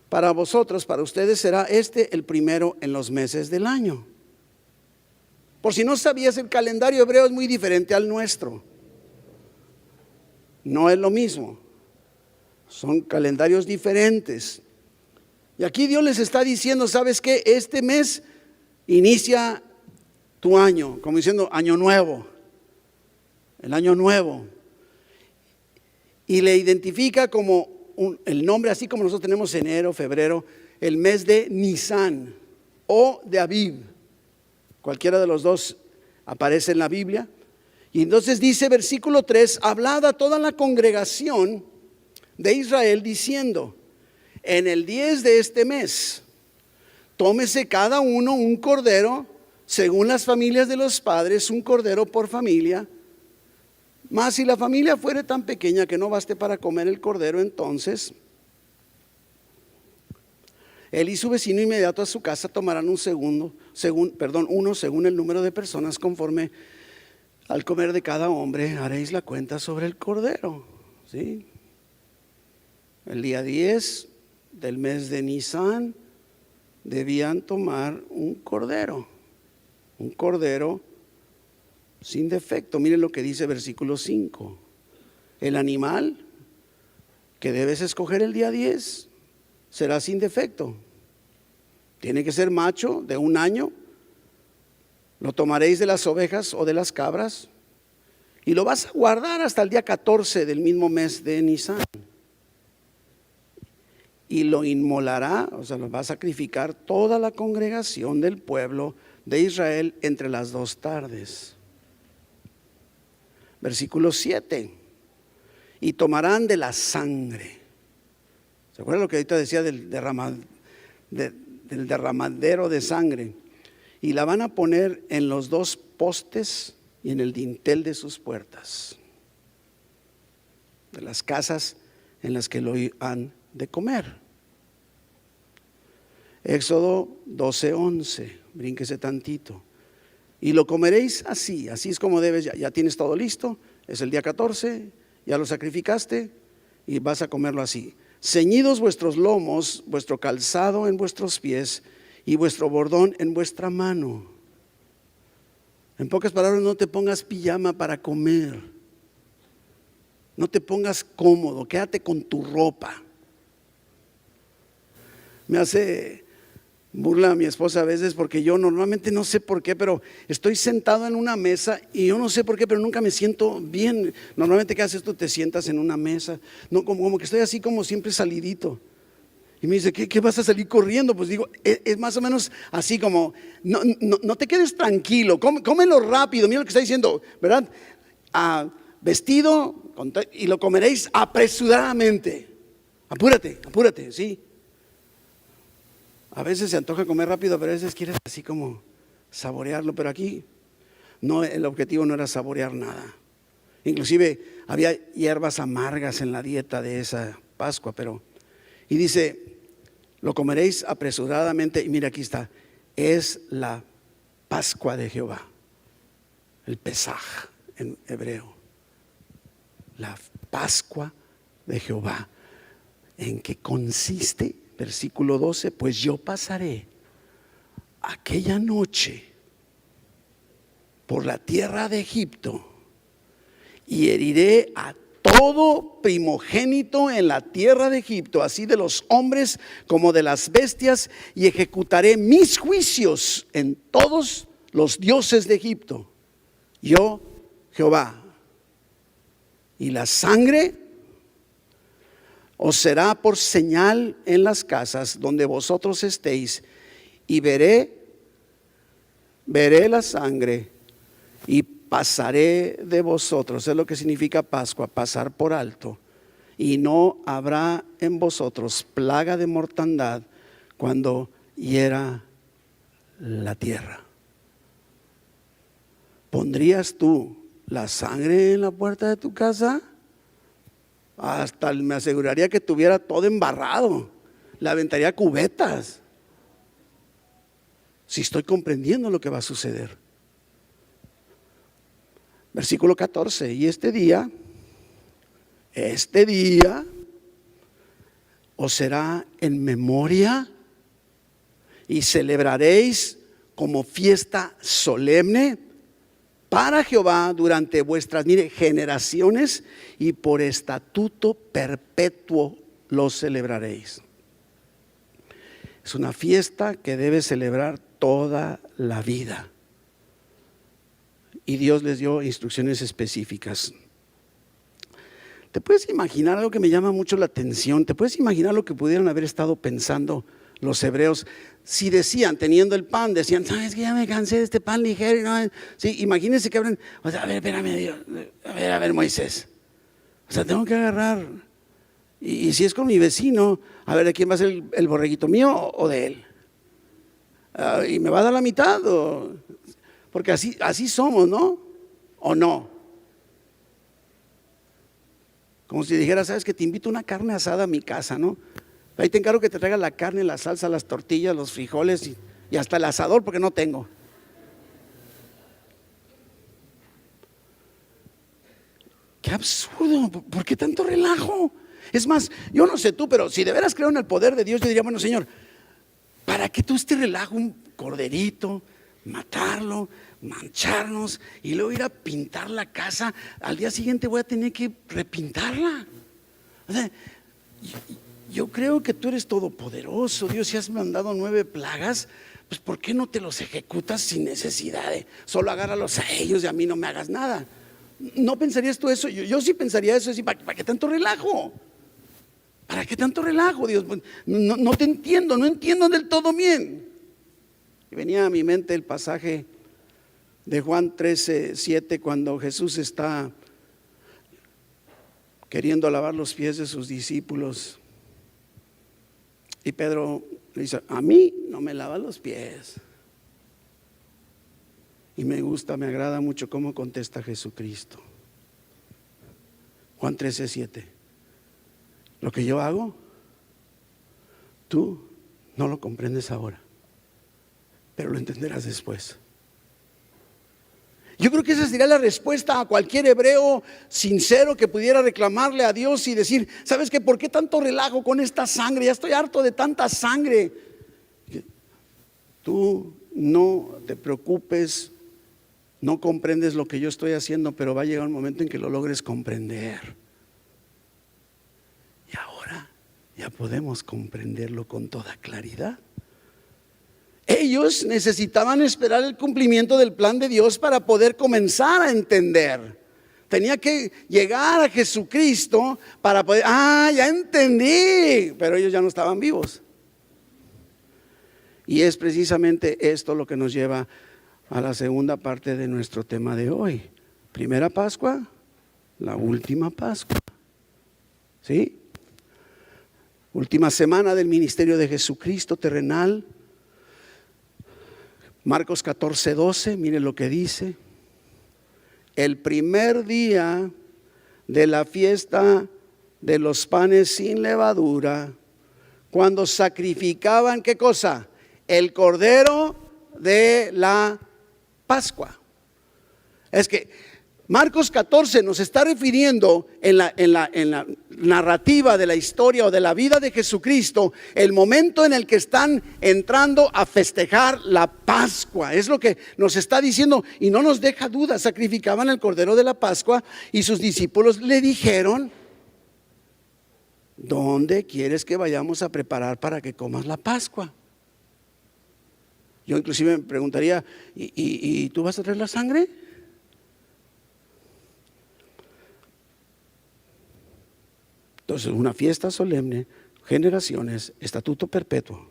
Para vosotros, para ustedes será el primero en los meses del año. Por si no sabías, el calendario hebreo es muy diferente al nuestro. No es lo mismo. Son calendarios diferentes. Y aquí Dios les está diciendo, ¿sabes qué? Este mes inicia tu año, como diciendo año nuevo. El año nuevo. Y le identifica como el nombre, así como nosotros tenemos enero, febrero, el mes de Nisan o de Abib. Cualquiera de los dos aparece en la Biblia. Y entonces dice versículo 3, hablad a toda la congregación de Israel diciendo, en el 10 de este mes, tómese cada uno un cordero, según las familias de los padres, un cordero por familia. Mas si la familia fuere tan pequeña que no baste para comer el cordero, entonces él y su vecino inmediato a su casa tomarán uno según el número de personas, conforme al comer de cada hombre haréis la cuenta sobre el cordero. ¿Sí? El día 10 del mes de Nisan debían tomar un cordero sin defecto. Miren lo que dice versículo 5. El animal que debes escoger el día 10 será sin defecto. Tiene que ser macho de 1 año. Lo tomaréis de las ovejas o de las cabras y lo vas a guardar hasta el día 14 del mismo mes de Nisan. Y lo inmolará, o sea, lo va a sacrificar toda la congregación del pueblo de Israel entre las 2 tardes. Versículo 7. Y tomarán de la sangre. ¿Se acuerdan lo que ahorita decía del derramadero de sangre? Y la van a poner en los 2 postes y en el dintel de sus puertas, de las casas en las que lo han de comer. Éxodo 12:11. Brínquese tantito. Y lo comeréis así es como debes, ya tienes todo listo, es el día 14, ya lo sacrificaste y vas a comerlo así. Ceñidos vuestros lomos, vuestro calzado en vuestros pies y vuestro bordón en vuestra mano. En pocas palabras, no te pongas pijama para comer. No te pongas cómodo, quédate con tu ropa. Me hace burla a mi esposa a veces porque yo normalmente no sé por qué, pero estoy sentado en una mesa y yo no sé por qué, pero nunca me siento bien. Normalmente, ¿qué haces tú? Te sientas en una mesa, no, como que estoy así como siempre salidito. Y me dice, ¿qué vas a salir corriendo? Pues digo, es más o menos así como, no te quedes tranquilo, cómelo rápido. Mira lo que está diciendo, ¿verdad? Vestido, y lo comeréis apresuradamente. Apúrate, ¿sí? A veces se antoja comer rápido, pero a veces quieres así como saborearlo. Pero aquí no, el objetivo no era saborear nada. Inclusive había hierbas amargas en la dieta de esa Pascua, y dice, lo comeréis apresuradamente. Y mira, aquí está, es la Pascua de Jehová, el Pesaj en hebreo. la Pascua de Jehová. ¿En qué consiste? Versículo 12, pues yo pasaré aquella noche por la tierra de Egipto y heriré a todo primogénito en la tierra de Egipto, así de los hombres como de las bestias, y ejecutaré mis juicios en todos los dioses de Egipto. Yo, Jehová. Y la sangre os será por señal en las casas donde vosotros estéis, y veré la sangre y pasaré de vosotros. Es lo que significa Pascua, pasar por alto. Y no habrá en vosotros plaga de mortandad cuando hiera la tierra. ¿Pondrías tú la sangre en la puerta de tu casa? Hasta me aseguraría que tuviera todo embarrado. Le aventaría cubetas. Si estoy comprendiendo lo que va a suceder. Versículo 14, y este día os será en memoria y celebraréis como fiesta solemne para Jehová durante vuestras generaciones, y por estatuto perpetuo lo celebraréis. Es una fiesta que debe celebrar toda la vida. Y Dios les dio instrucciones específicas. ¿Te puedes imaginar algo que me llama mucho la atención? ¿Te puedes imaginar lo que pudieran haber estado pensando los hebreos? Si decían, teniendo el pan, decían, ¿sabes que ya me cansé de este pan ligero? ¿No? Sí, imagínense que abren, o sea, a ver, espérame, Dios, a ver, Moisés. O sea, tengo que agarrar. Y si es con mi vecino, a ver, ¿de quién va a ser el borreguito, mío o de él? Y me va a dar la mitad, porque así somos, ¿no? ¿O no? Como si dijera, ¿sabes que te invito a una carne asada a mi casa, no? Ahí te encargo que te traiga la carne, la salsa, las tortillas, los frijoles y hasta el asador, porque no tengo. ¡Qué absurdo! ¿Por qué tanto relajo? Es más, yo no sé tú, pero si de veras creo en el poder de Dios, yo diría, bueno, Señor, ¿para qué tú este relajo? Un corderito, matarlo, mancharnos y luego ir a pintar la casa. Al día siguiente voy a tener que repintarla. O sea, yo creo que tú eres todopoderoso, Dios. Si has mandado 9 plagas, pues ¿por qué no te los ejecutas sin necesidad de solo agárralos a ellos y a mí no me hagas nada? ¿No pensarías tú eso? Yo sí pensaría eso. ¿Para qué tanto relajo? ¿Para qué tanto relajo, Dios? No te entiendo, no entiendo del todo bien. Y venía a mi mente el pasaje de Juan 13:7, cuando Jesús está queriendo lavar los pies de sus discípulos. Y Pedro le dice, a mí no me lava los pies. Y me agrada mucho cómo contesta Jesucristo. Juan 13:7. Lo que yo hago, tú no lo comprendes ahora, pero lo entenderás después. Yo creo que esa sería la respuesta a cualquier hebreo sincero que pudiera reclamarle a Dios y decir, ¿sabes qué? ¿Por qué tanto relajo con esta sangre? Ya estoy harto de tanta sangre. Tú no te preocupes, no comprendes lo que yo estoy haciendo, pero va a llegar un momento en que lo logres comprender. Y ahora ya podemos comprenderlo con toda claridad. Ellos necesitaban esperar el cumplimiento del plan de Dios para poder comenzar a entender. Tenía que llegar a Jesucristo para poder, ya entendí, pero ellos ya no estaban vivos. Y es precisamente esto lo que nos lleva a la segunda parte de nuestro tema de hoy. Primera Pascua, la última Pascua. ¿Sí? Última semana del ministerio de Jesucristo terrenal. Marcos 14:12, mire lo que dice. El primer día de la fiesta de los panes sin levadura, cuando sacrificaban, ¿qué cosa? El cordero de la Pascua. Es que Marcos 14 nos está refiriendo en la narrativa de la historia o de la vida de Jesucristo, el momento en el que están entrando a festejar la Pascua. Es lo que nos está diciendo y no nos deja duda. Sacrificaban el cordero de la Pascua y sus discípulos le dijeron: ¿dónde quieres que vayamos a preparar para que comas la Pascua? Yo inclusive me preguntaría: ¿y tú vas a traer la sangre? Entonces, una fiesta solemne, generaciones, estatuto perpetuo,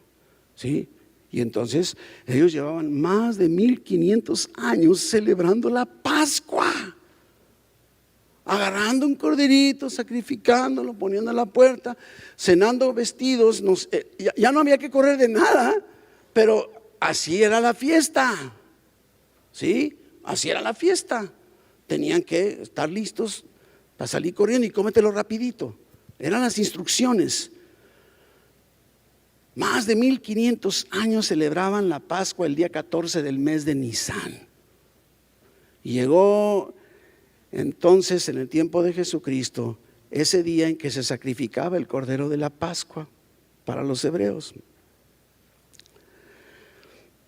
¿sí? Y entonces ellos llevaban más de 1500 años celebrando la Pascua, agarrando un corderito, sacrificándolo, poniendo a la puerta, cenando vestidos. Ya no había que correr de nada, pero así era la fiesta, ¿sí? Así era la fiesta. Tenían que estar listos para salir corriendo y cómetelo rapidito. Eran las instrucciones. Más de 1500 años celebraban la Pascua el día 14 del mes de Nisan. Y llegó entonces, en el tiempo de Jesucristo, ese día en que se sacrificaba el cordero de la Pascua para los hebreos.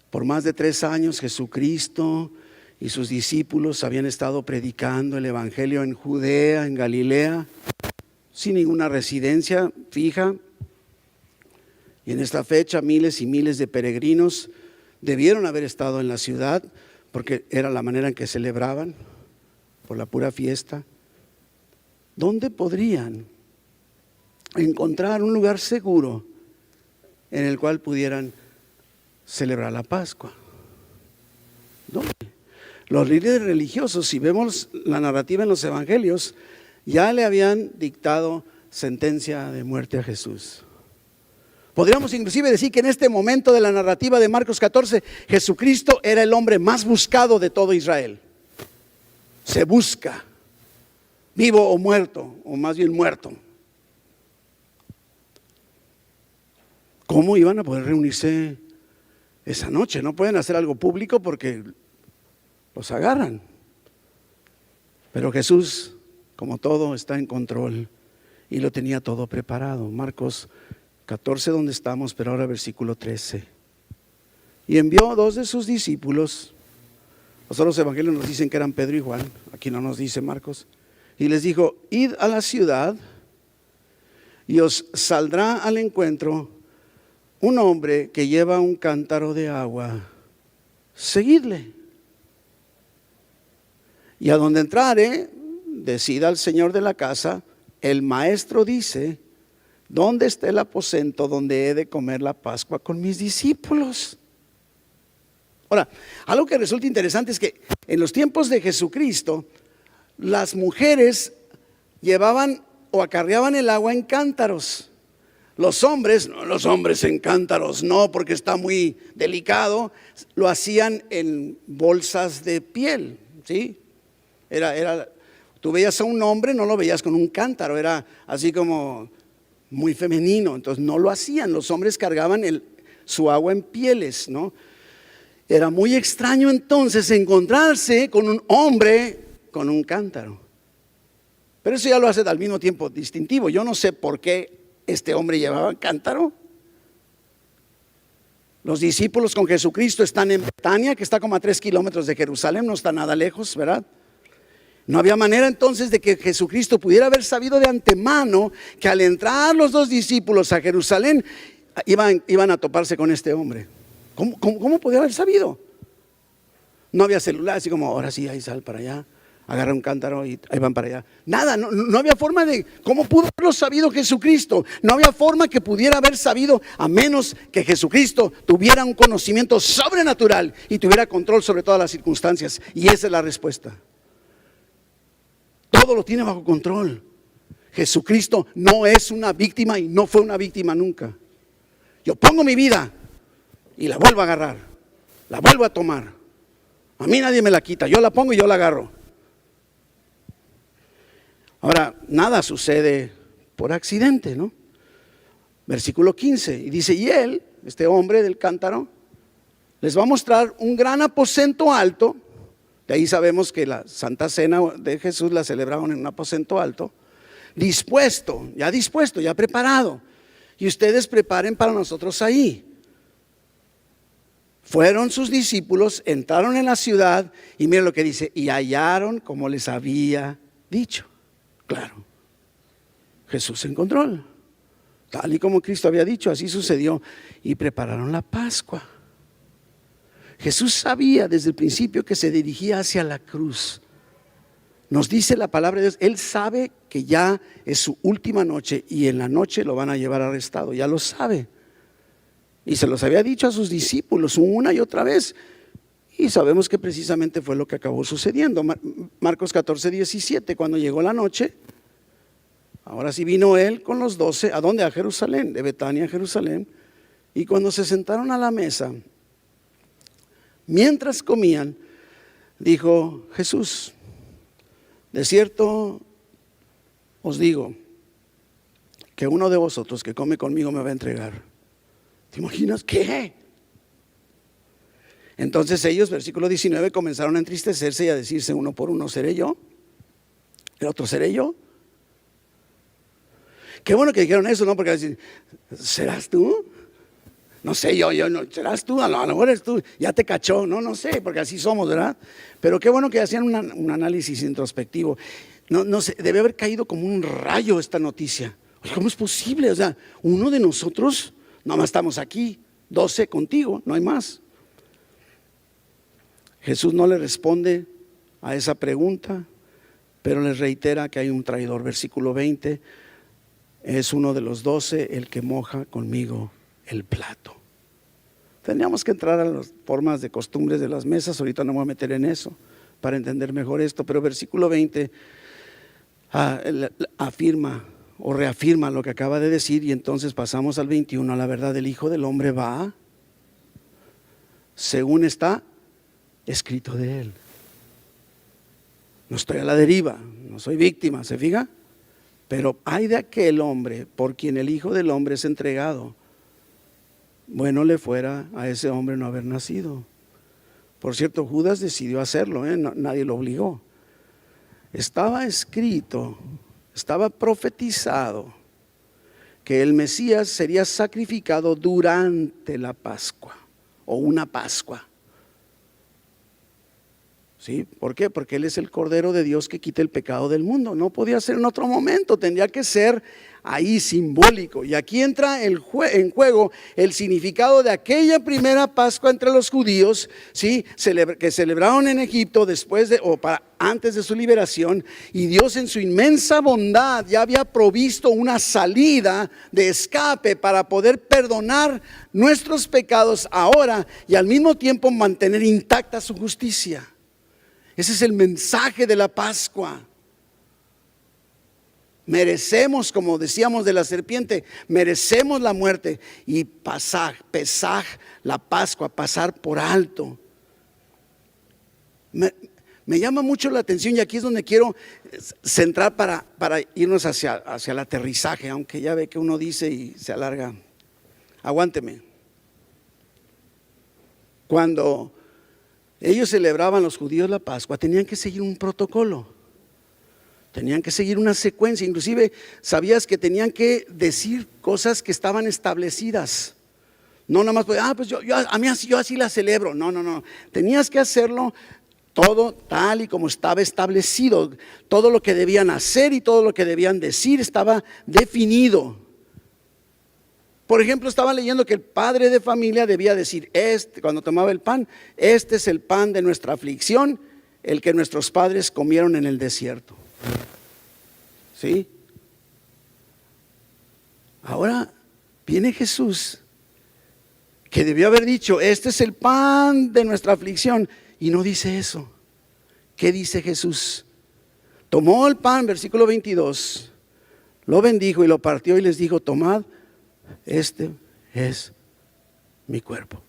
Por más de 3 años Jesucristo y sus discípulos habían estado predicando el evangelio en Judea, en Galilea, sin ninguna residencia fija. Y en esta fecha miles y miles de peregrinos debieron haber estado en la ciudad, porque era la manera en que celebraban, por la pura fiesta. ¿Dónde podrían encontrar un lugar seguro en el cual pudieran celebrar la Pascua? ¿Dónde? Los líderes religiosos, si vemos la narrativa en los evangelios, ya le habían dictado sentencia de muerte a Jesús. Podríamos inclusive decir que en este momento de la narrativa de Marcos 14, Jesucristo era el hombre más buscado de todo Israel. Se busca, vivo o muerto, o más bien muerto. ¿Cómo iban a poder reunirse esa noche? No pueden hacer algo público porque los agarran. Pero Jesús, como todo, está en control y lo tenía todo preparado. Marcos 14, donde estamos, pero ahora versículo 13. Y envió 2 de sus discípulos. Los otros evangelios nos dicen que eran Pedro y Juan. Aquí no nos dice Marcos. Y les dijo: id a la ciudad y os saldrá al encuentro un hombre que lleva un cántaro de agua. Seguidle. Y a donde entrare, decida al señor de la casa: el maestro dice, ¿dónde está el aposento donde he de comer la Pascua con mis discípulos? Ahora, algo que resulta interesante es que en los tiempos de Jesucristo, las mujeres llevaban o acarreaban el agua en cántaros. Los hombres en cántaros no, porque está muy delicado. Lo hacían en bolsas de piel, ¿sí? Tú veías a un hombre, no lo veías con un cántaro, era así como muy femenino. Entonces no lo hacían, los hombres cargaban su agua en pieles, ¿no? Era muy extraño entonces encontrarse con un hombre con un cántaro. Pero eso ya lo hace al mismo tiempo distintivo. Yo no sé por qué este hombre llevaba cántaro. Los discípulos con Jesucristo están en Betania, que está como a 3 kilómetros de Jerusalén, no está nada lejos, ¿verdad? No había manera entonces de que Jesucristo pudiera haber sabido de antemano que al entrar los 2 discípulos a Jerusalén iban a toparse con este hombre. ¿Cómo podía haber sabido? No había celular, así como ahora sí, ahí sal para allá, agarra un cántaro y ahí van para allá. Nada, no había forma de, ¿cómo pudo haberlo sabido Jesucristo? No había forma que pudiera haber sabido, a menos que Jesucristo tuviera un conocimiento sobrenatural y tuviera control sobre todas las circunstancias. Y esa es la respuesta. Todo lo tiene bajo control. Jesucristo no es una víctima y no fue una víctima nunca. Yo pongo mi vida y la vuelvo a agarrar, la vuelvo a tomar. A mí nadie me la quita, yo la pongo y yo la agarro. Ahora, nada sucede por accidente, ¿no? Versículo 15, y dice: y él, este hombre del cántaro, les va a mostrar un gran aposento alto, De ahí sabemos que la Santa Cena de Jesús la celebraron en un aposento alto, dispuesto, ya preparado. Y ustedes preparen para nosotros ahí. Fueron sus discípulos, entraron en la ciudad y miren lo que dice, y hallaron como les había dicho. Claro, Jesús en control, tal y como Cristo había dicho, así sucedió. Y prepararon la Pascua. Jesús sabía desde el principio que se dirigía hacia la cruz. Nos dice la palabra de Dios, Él sabe que ya es su última noche y en la noche lo van a llevar arrestado, ya lo sabe. Y se los había dicho a sus discípulos una y otra vez. Y sabemos que precisamente fue lo que acabó sucediendo. Marcos 14, 17, cuando llegó la noche, ahora sí vino Él con los 12, ¿a dónde? A Jerusalén, de Betania a Jerusalén. Y cuando se sentaron a la mesa, mientras comían, dijo Jesús, de cierto os digo que uno de vosotros que come conmigo me va a entregar. ¿Te imaginas qué? Entonces ellos, versículo 19, comenzaron a entristecerse y a decirse uno por uno, ¿seré yo? ¿El otro seré yo? Qué bueno que dijeron eso, ¿no? Porque decir, ¿serás tú? No sé, yo no, ¿serás tú? A lo mejor eres tú, ya te cachó, no sé, porque así somos, ¿verdad? Pero qué bueno que hacían un análisis introspectivo. No sé, debe haber caído como un rayo esta noticia. ¿Cómo es posible? O sea, uno de nosotros, nomás estamos aquí, 12 contigo, no hay más. Jesús no le responde a esa pregunta, pero les reitera que hay un traidor. Versículo 20, es uno de los 12 el que moja conmigo el plato. Teníamos que entrar a las formas de costumbres de las mesas, ahorita no me voy a meter en eso para entender mejor esto, pero versículo 20 afirma o reafirma lo que acaba de decir. Y entonces pasamos al 21, la verdad del Hijo del Hombre va según está escrito de Él. No estoy a la deriva, no soy víctima, ¿se fija? Pero hay de aquel hombre por quien el Hijo del Hombre es entregado. Bueno le fuera a ese hombre no haber nacido. Por cierto, Judas decidió hacerlo, nadie lo obligó. Estaba escrito, estaba profetizado que el Mesías sería sacrificado durante la Pascua o una Pascua. ¿Sí? ¿Por qué? Porque Él es el Cordero de Dios que quita el pecado del mundo. No podía ser en otro momento, tendría que ser ahí simbólico. Y aquí entra en juego el significado de aquella primera Pascua entre los judíos, ¿sí? Que celebraron en Egipto antes de su liberación. Y Dios en su inmensa bondad ya había provisto una salida de escape para poder perdonar nuestros pecados ahora y al mismo tiempo mantener intacta su justicia. Ese es el mensaje de la Pascua. Merecemos, como decíamos de la serpiente, merecemos la muerte. Y pesaj, la Pascua, pasar por alto. Me llama mucho la atención y aquí es donde quiero centrar para irnos hacia el aterrizaje, aunque ya ve que uno dice y se alarga. Aguánteme. Cuando ellos celebraban, los judíos, la Pascua, tenían que seguir un protocolo, tenían que seguir una secuencia. Inclusive sabías que tenían que decir cosas que estaban establecidas. No nada más, pues yo así la celebro. No, tenías que hacerlo todo tal y como estaba establecido. Todo lo que debían hacer y todo lo que debían decir estaba definido. Por ejemplo, estaba leyendo que el padre de familia debía decir, cuando tomaba el pan, este es el pan de nuestra aflicción, el que nuestros padres comieron en el desierto. ¿Sí? Ahora viene Jesús, que debió haber dicho, este es el pan de nuestra aflicción, y no dice eso. ¿Qué dice Jesús? Tomó el pan, versículo 22, lo bendijo y lo partió y les dijo, tomad, este es mi cuerpo.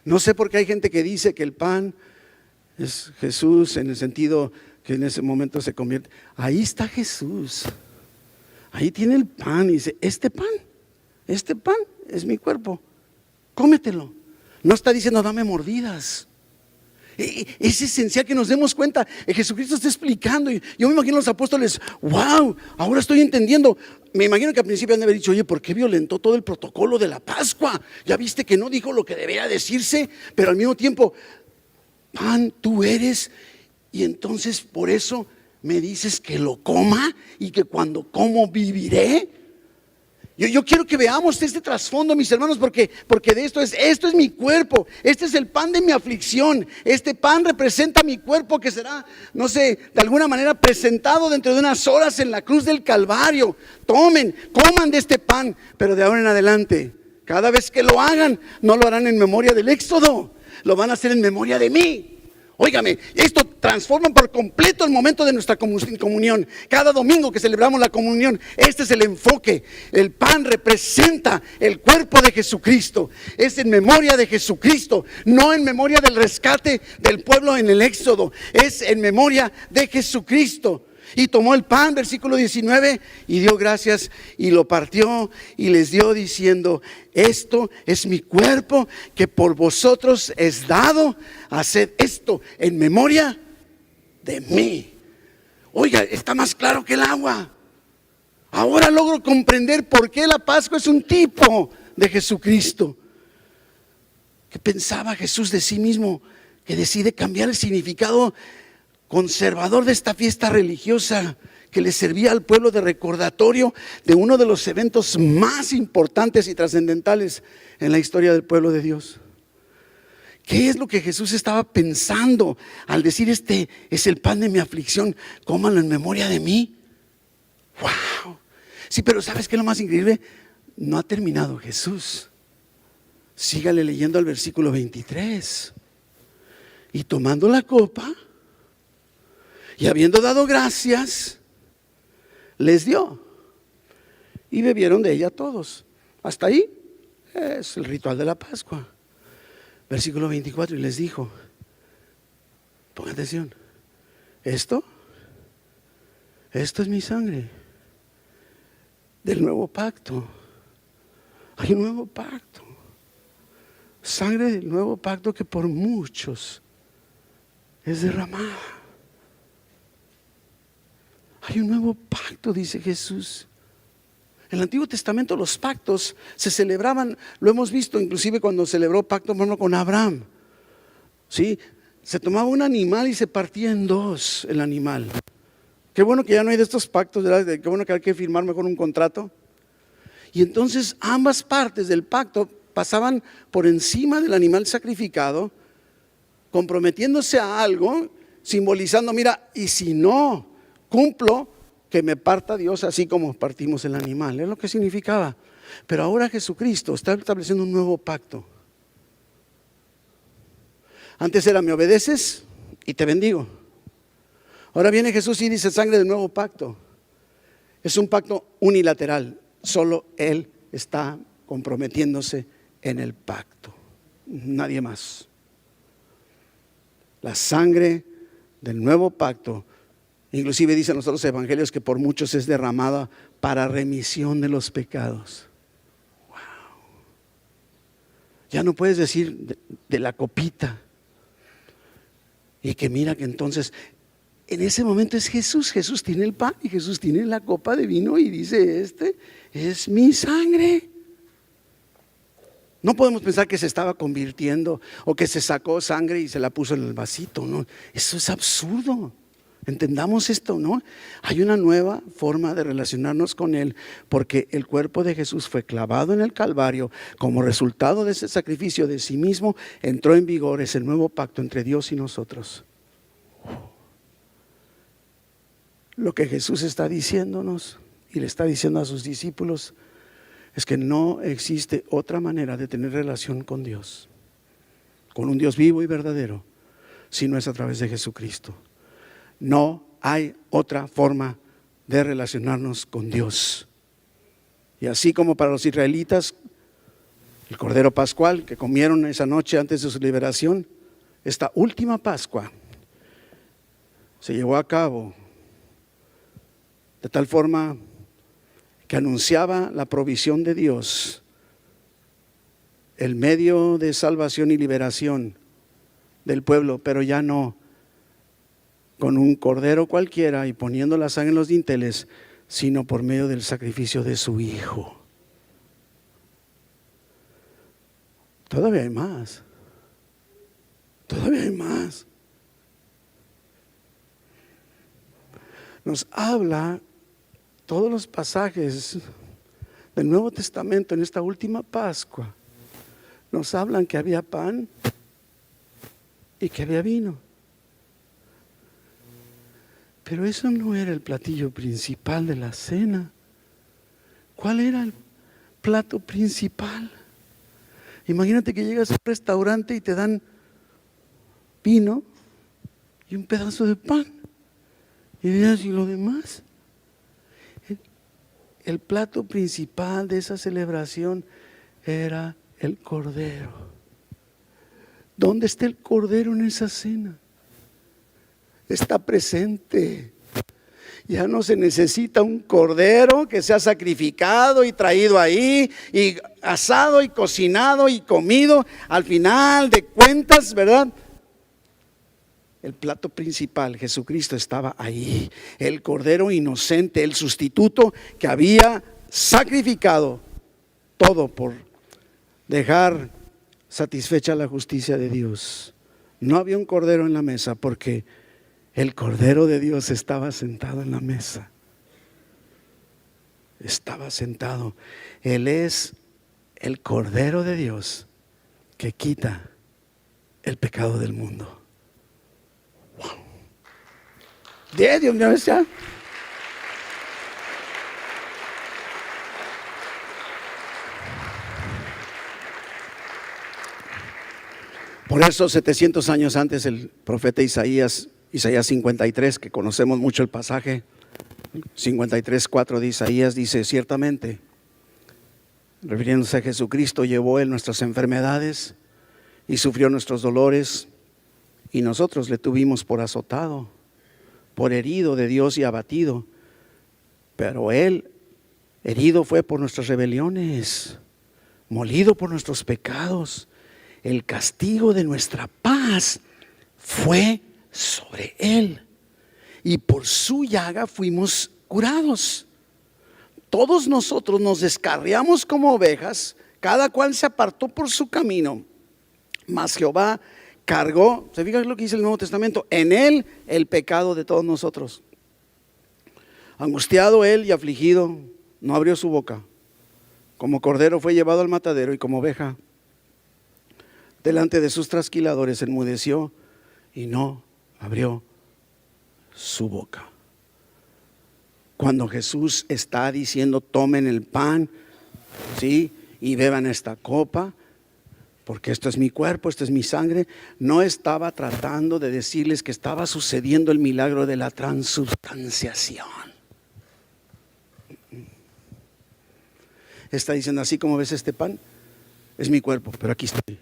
No sé por qué hay gente que dice que el pan es Jesús, en el sentido que en ese momento se convierte. Ahí está Jesús, ahí tiene el pan y dice, este pan es mi cuerpo. cómetelo. No está diciendo dame mordidas. Es esencial que nos demos cuenta. Jesucristo está explicando. Y yo me imagino a los apóstoles, wow, ahora estoy entendiendo. Me imagino que al principio han de haber dicho, oye, ¿por qué violentó todo el protocolo de la Pascua? Ya viste que no dijo lo que debía decirse, pero al mismo tiempo, pan tú eres. Y entonces por eso me dices que lo coma y que cuando como viviré. Yo quiero que veamos este trasfondo, mis hermanos, porque de esto es mi cuerpo. Este es el pan de mi aflicción. Este pan representa mi cuerpo que será, no sé, de alguna manera presentado dentro de unas horas en la cruz del Calvario. Tomen, coman de este pan, pero de ahora en adelante, cada vez que lo hagan, no lo harán en memoria del Éxodo, lo van a hacer en memoria de mí. Óigame, esto transforma por completo el momento de nuestra comunión. Cada domingo que celebramos la comunión, este es el enfoque. El pan representa el cuerpo de Jesucristo. Es en memoria de Jesucristo, no en memoria del rescate del pueblo en el Éxodo. Es en memoria de Jesucristo. Y tomó el pan, versículo 19, y dio gracias y lo partió y les dio diciendo, esto es mi cuerpo que por vosotros es dado, haced esto en memoria de mí. Oiga, está más claro que el agua. Ahora logro comprender por qué la Pascua es un tipo de Jesucristo. ¿Qué pensaba Jesús de sí mismo? Que decide cambiar el significado conservador de esta fiesta religiosa que le servía al pueblo de recordatorio de uno de los eventos más importantes y trascendentales en la historia del pueblo de Dios. ¿Qué es lo que Jesús estaba pensando al decir este es el pan de mi aflicción, cómanlo en memoria de mí? ¡Wow! Sí, pero ¿sabes qué es lo más increíble? No ha terminado Jesús. Sígale leyendo al versículo 23. Y tomando la copa, y habiendo dado gracias, les dio. Y bebieron de ella todos. Hasta ahí es el ritual de la Pascua. Versículo 24, y les dijo, pongan atención, esto es mi sangre del nuevo pacto. Hay un nuevo pacto. Sangre del nuevo pacto que por muchos es derramada. Hay un nuevo pacto, dice Jesús. En el Antiguo Testamento los pactos se celebraban, lo hemos visto inclusive cuando celebró pacto con Abraham. ¿Sí? Se tomaba un animal y se partía en dos el animal. Qué bueno que ya no hay de estos pactos, ¿verdad? Qué bueno que hay que firmar mejor un contrato. Y entonces ambas partes del pacto pasaban por encima del animal sacrificado, comprometiéndose a algo, simbolizando, mira, y si no cumplo, que me parta Dios así como partimos el animal. Es lo que significaba. Pero ahora Jesucristo está estableciendo un nuevo pacto. Antes era me obedeces y te bendigo. Ahora viene Jesús y dice sangre del nuevo pacto. Es un pacto unilateral. Solo Él está comprometiéndose en el pacto. Nadie más. La sangre del nuevo pacto. Inclusive dicen los otros evangelios que por muchos es derramada para remisión de los pecados. Wow. Ya no puedes decir de la copita. Y que mira que entonces, en ese momento es Jesús. Jesús tiene el pan y Jesús tiene la copa de vino y dice, este es mi sangre. No podemos pensar que se estaba convirtiendo o que se sacó sangre y se la puso en el vasito. No, eso es absurdo. Entendamos esto, ¿no? Hay una nueva forma de relacionarnos con Él porque el cuerpo de Jesús fue clavado en el Calvario. Como resultado de ese sacrificio de sí mismo, entró en vigor ese nuevo pacto entre Dios y nosotros. Lo que Jesús está diciéndonos y le está diciendo a sus discípulos es que no existe otra manera de tener relación con Dios, con un Dios vivo y verdadero, si no es a través de Jesucristo. No hay otra forma de relacionarnos con Dios. Y así como para los israelitas, el Cordero Pascual que comieron esa noche antes de su liberación, esta última Pascua se llevó a cabo de tal forma que anunciaba la provisión de Dios el medio de salvación y liberación del pueblo, pero ya no con un cordero cualquiera y poniendo la sangre en los dinteles, sino por medio del sacrificio de su Hijo. Todavía hay más. Todavía hay más. Nos habla todos los pasajes del Nuevo Testamento en esta última Pascua. Nos hablan que había pan y que había vino. Pero eso no era el platillo principal de la cena. ¿Cuál era el plato principal? Imagínate que llegas a un restaurante y te dan vino y un pedazo de pan. Y dirás, ¿y lo demás? El plato principal de esa celebración era el cordero. ¿Dónde está el cordero en esa cena? Está presente. Ya no se necesita un cordero que sea sacrificado y traído ahí y asado y cocinado y comido. Al final de cuentas, ¿verdad? El plato principal, Jesucristo, estaba ahí. El cordero inocente, el sustituto que había sacrificado todo por dejar satisfecha la justicia de Dios. No había un cordero en la mesa porque el Cordero de Dios estaba sentado en la mesa. Estaba sentado. Él es el Cordero de Dios que quita el pecado del mundo. Wow. Dios mío, ¿ya? Por eso 700 años antes el profeta Isaías 53, que conocemos mucho el pasaje, 53:4 de Isaías dice, ciertamente, refiriéndose a Jesucristo, llevó Él nuestras enfermedades y sufrió nuestros dolores, y nosotros le tuvimos por azotado, por herido de Dios y abatido. Pero Él herido fue por nuestras rebeliones, molido por nuestros pecados. El castigo de nuestra paz fue sobre Él, y por su llaga fuimos curados. Todos nosotros nos descarriamos como ovejas, cada cual se apartó por su camino, mas Jehová cargó, ¿se fijan lo que dice el Nuevo Testamento? En Él el pecado de todos nosotros. Angustiado Él y afligido, no abrió su boca. Como cordero fue llevado al matadero, y como oveja delante de sus trasquiladores enmudeció y no abrió su boca. Cuando Jesús está diciendo, tomen el pan, ¿sí? Y beban esta copa, porque esto es mi cuerpo, esto es mi sangre, no estaba tratando de decirles que estaba sucediendo el milagro de la transubstanciación. Está diciendo, así como ves este pan, es mi cuerpo, pero aquí estoy.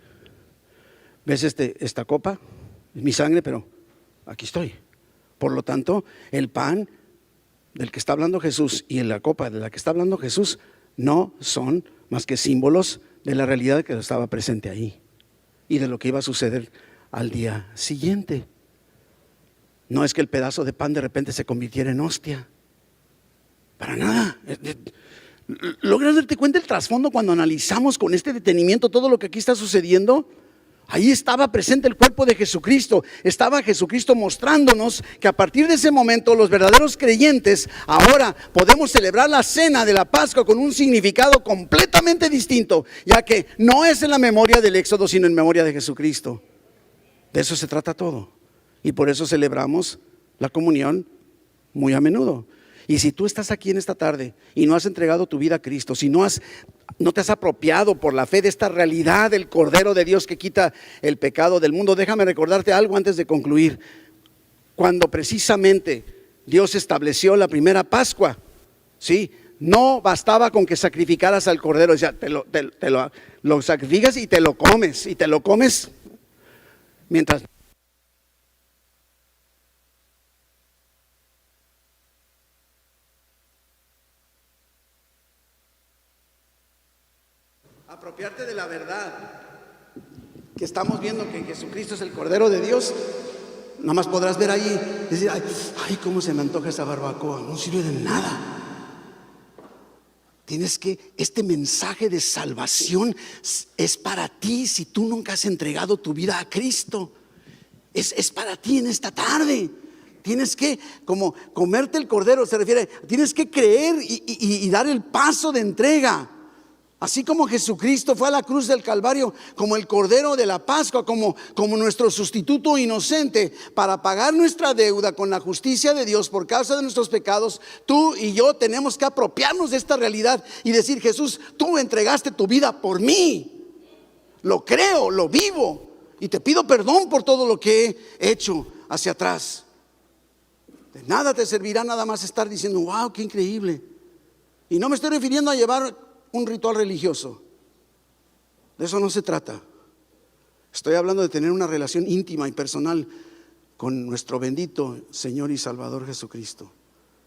¿Ves esta copa? Es mi sangre, pero aquí estoy. Por lo tanto, el pan del que está hablando Jesús y la copa de la que está hablando Jesús no son más que símbolos de la realidad que estaba presente ahí y de lo que iba a suceder al día siguiente. No es que el pedazo de pan de repente se convirtiera en hostia. Para nada. ¿Logras darte cuenta el trasfondo cuando analizamos con este detenimiento todo lo que aquí está sucediendo? Ahí estaba presente el cuerpo de Jesucristo. Estaba Jesucristo mostrándonos que a partir de ese momento los verdaderos creyentes ahora podemos celebrar la cena de la Pascua con un significado completamente distinto, ya que no es en la memoria del Éxodo, sino en memoria de Jesucristo. De eso se trata todo. Y por eso celebramos la comunión muy a menudo. Y si tú estás aquí en esta tarde y no has entregado tu vida a Cristo, si no te has apropiado por la fe de esta realidad del Cordero de Dios que quita el pecado del mundo, déjame recordarte algo antes de concluir. Cuando precisamente Dios estableció la primera Pascua, ¿sí? No bastaba con que sacrificaras al Cordero, o sea, lo sacrificas y te lo comes mientras apropiarte de la verdad, que estamos viendo que Jesucristo es el Cordero de Dios, nada más podrás ver ahí y decir, ay, cómo se me antoja esa barbacoa, no sirve de nada. Tienes que, este mensaje de salvación es para ti si tú nunca has entregado tu vida a Cristo. Es para ti en esta tarde. Tienes que, como comerte el cordero se refiere, tienes que creer y dar el paso de entrega. Así como Jesucristo fue a la cruz del Calvario como el Cordero de la Pascua, como nuestro sustituto inocente para pagar nuestra deuda con la justicia de Dios por causa de nuestros pecados, tú y yo tenemos que apropiarnos de esta realidad y decir: Jesús, tú entregaste tu vida por mí. Lo creo, lo vivo y te pido perdón por todo lo que he hecho hacia atrás. De nada te servirá nada más estar diciendo: wow, qué increíble. Y no me estoy refiriendo a llevar un ritual religioso. De eso no se trata. Estoy hablando de tener una relación íntima y personal con nuestro bendito Señor y Salvador Jesucristo.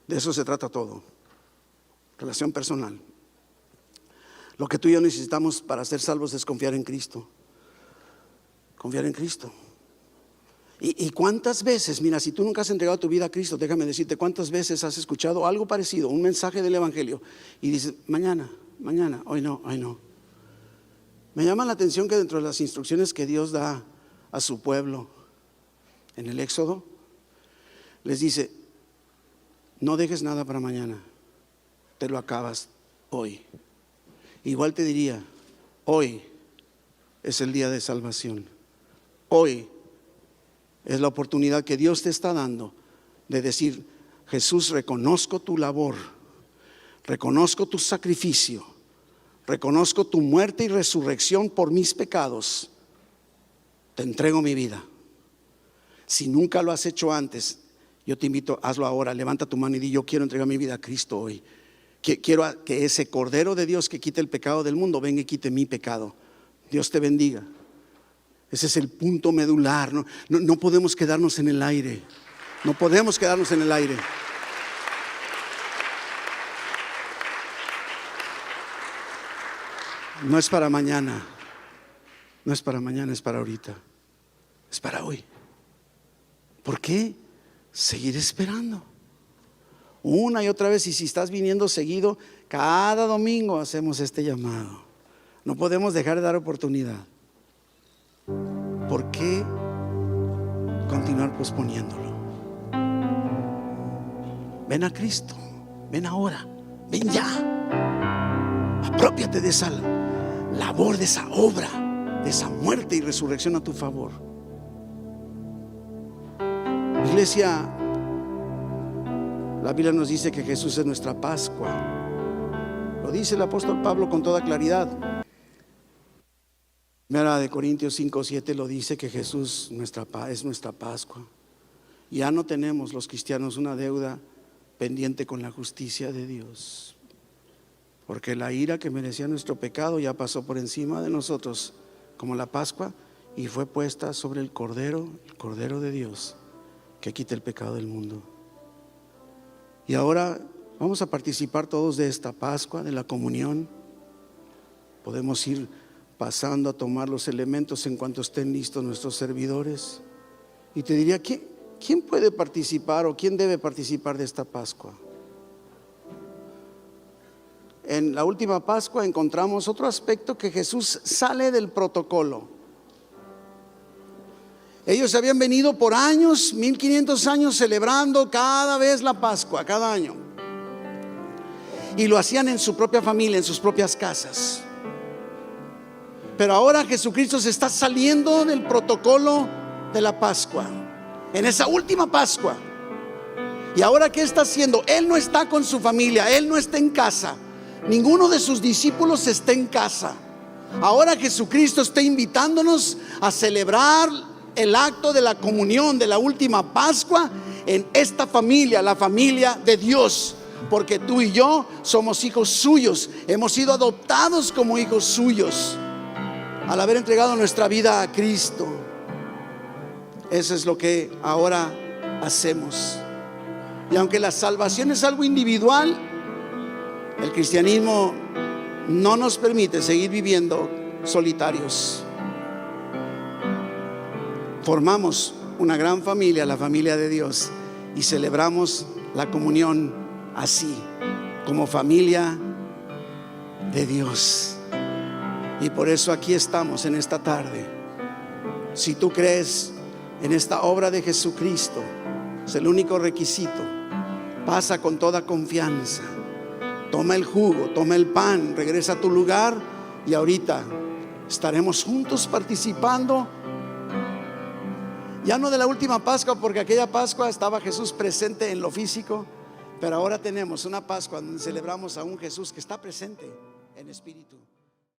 De eso se trata todo. Relación personal. Lo que tú y yo necesitamos para ser salvos es confiar en Cristo. Confiar en Cristo. ¿Y cuántas veces, mira, si tú nunca has entregado tu vida a Cristo, déjame decirte cuántas veces has escuchado algo parecido, un mensaje del Evangelio, y dices: mañana, hoy no. Me llama la atención que dentro de las instrucciones que Dios da a su pueblo en el Éxodo, les dice: no dejes nada para mañana, te lo acabas hoy. Igual te diría: hoy es el día de salvación. Hoy es la oportunidad que Dios te está dando de decir: Jesús, reconozco tu labor, reconozco tu sacrificio, reconozco tu muerte y resurrección por mis pecados. Te entrego mi vida. Si nunca lo has hecho antes, yo te invito, hazlo ahora. Levanta tu mano y di: yo quiero entregar mi vida a Cristo hoy. Quiero que ese Cordero de Dios que quite el pecado del mundo venga y quite mi pecado. Dios te bendiga. Ese es el punto medular. No podemos quedarnos en el aire. No podemos quedarnos en el aire. No es para mañana. No es para mañana, es para ahorita. Es para hoy. ¿Por qué? Seguir esperando. Una y otra vez. Y si estás viniendo seguido, cada domingo hacemos este llamado. No podemos dejar de dar oportunidad. ¿Por qué continuar posponiéndolo? Ven a Cristo, ven ahora, ven ya. Aprópiate de esa labor, de esa obra, de esa muerte y resurrección a tu favor. Iglesia, la Biblia nos dice que Jesús es nuestra Pascua. Lo dice el apóstol Pablo con toda claridad. Primera de Corintios 5:7 lo dice, que Jesús es nuestra Pascua. Ya no tenemos los cristianos una deuda pendiente con la justicia de Dios, porque la ira que merecía nuestro pecado ya pasó por encima de nosotros como la Pascua y fue puesta sobre el Cordero de Dios que quita el pecado del mundo. Y ahora vamos a participar todos de esta Pascua, de la comunión. Podemos ir pasando a tomar los elementos en cuanto estén listos nuestros servidores. Y te diría: ¿quién puede participar o quién debe participar de esta Pascua? En la última Pascua encontramos otro aspecto, que Jesús sale del protocolo. Ellos habían venido por años, 1500 años, celebrando cada vez la Pascua, cada año. Y lo hacían en su propia familia, en sus propias casas. Pero ahora Jesucristo se está saliendo del protocolo de la Pascua, en esa última Pascua. Y ahora, ¿qué está haciendo? Él no está con su familia, Él no está en casa. Ninguno de sus discípulos está en casa. Ahora Jesucristo está invitándonos a celebrar el acto de la comunión de la última Pascua en esta familia, la familia de Dios. Porque tú y yo somos hijos suyos, hemos sido adoptados como hijos suyos al haber entregado nuestra vida a Cristo. Eso es lo que ahora hacemos. Y aunque la salvación es algo individual, el cristianismo no nos permite seguir viviendo solitarios. Formamos una gran familia, la familia de Dios, y celebramos la comunión así, como familia de Dios. Y por eso aquí estamos en esta tarde. Si tú crees en esta obra de Jesucristo, es el único requisito. Pasa con toda confianza, toma el jugo, toma el pan, regresa a tu lugar, y ahorita estaremos juntos participando, ya no de la última Pascua, porque aquella Pascua estaba Jesús presente en lo físico, pero ahora tenemos una Pascua donde celebramos a un Jesús que está presente en espíritu.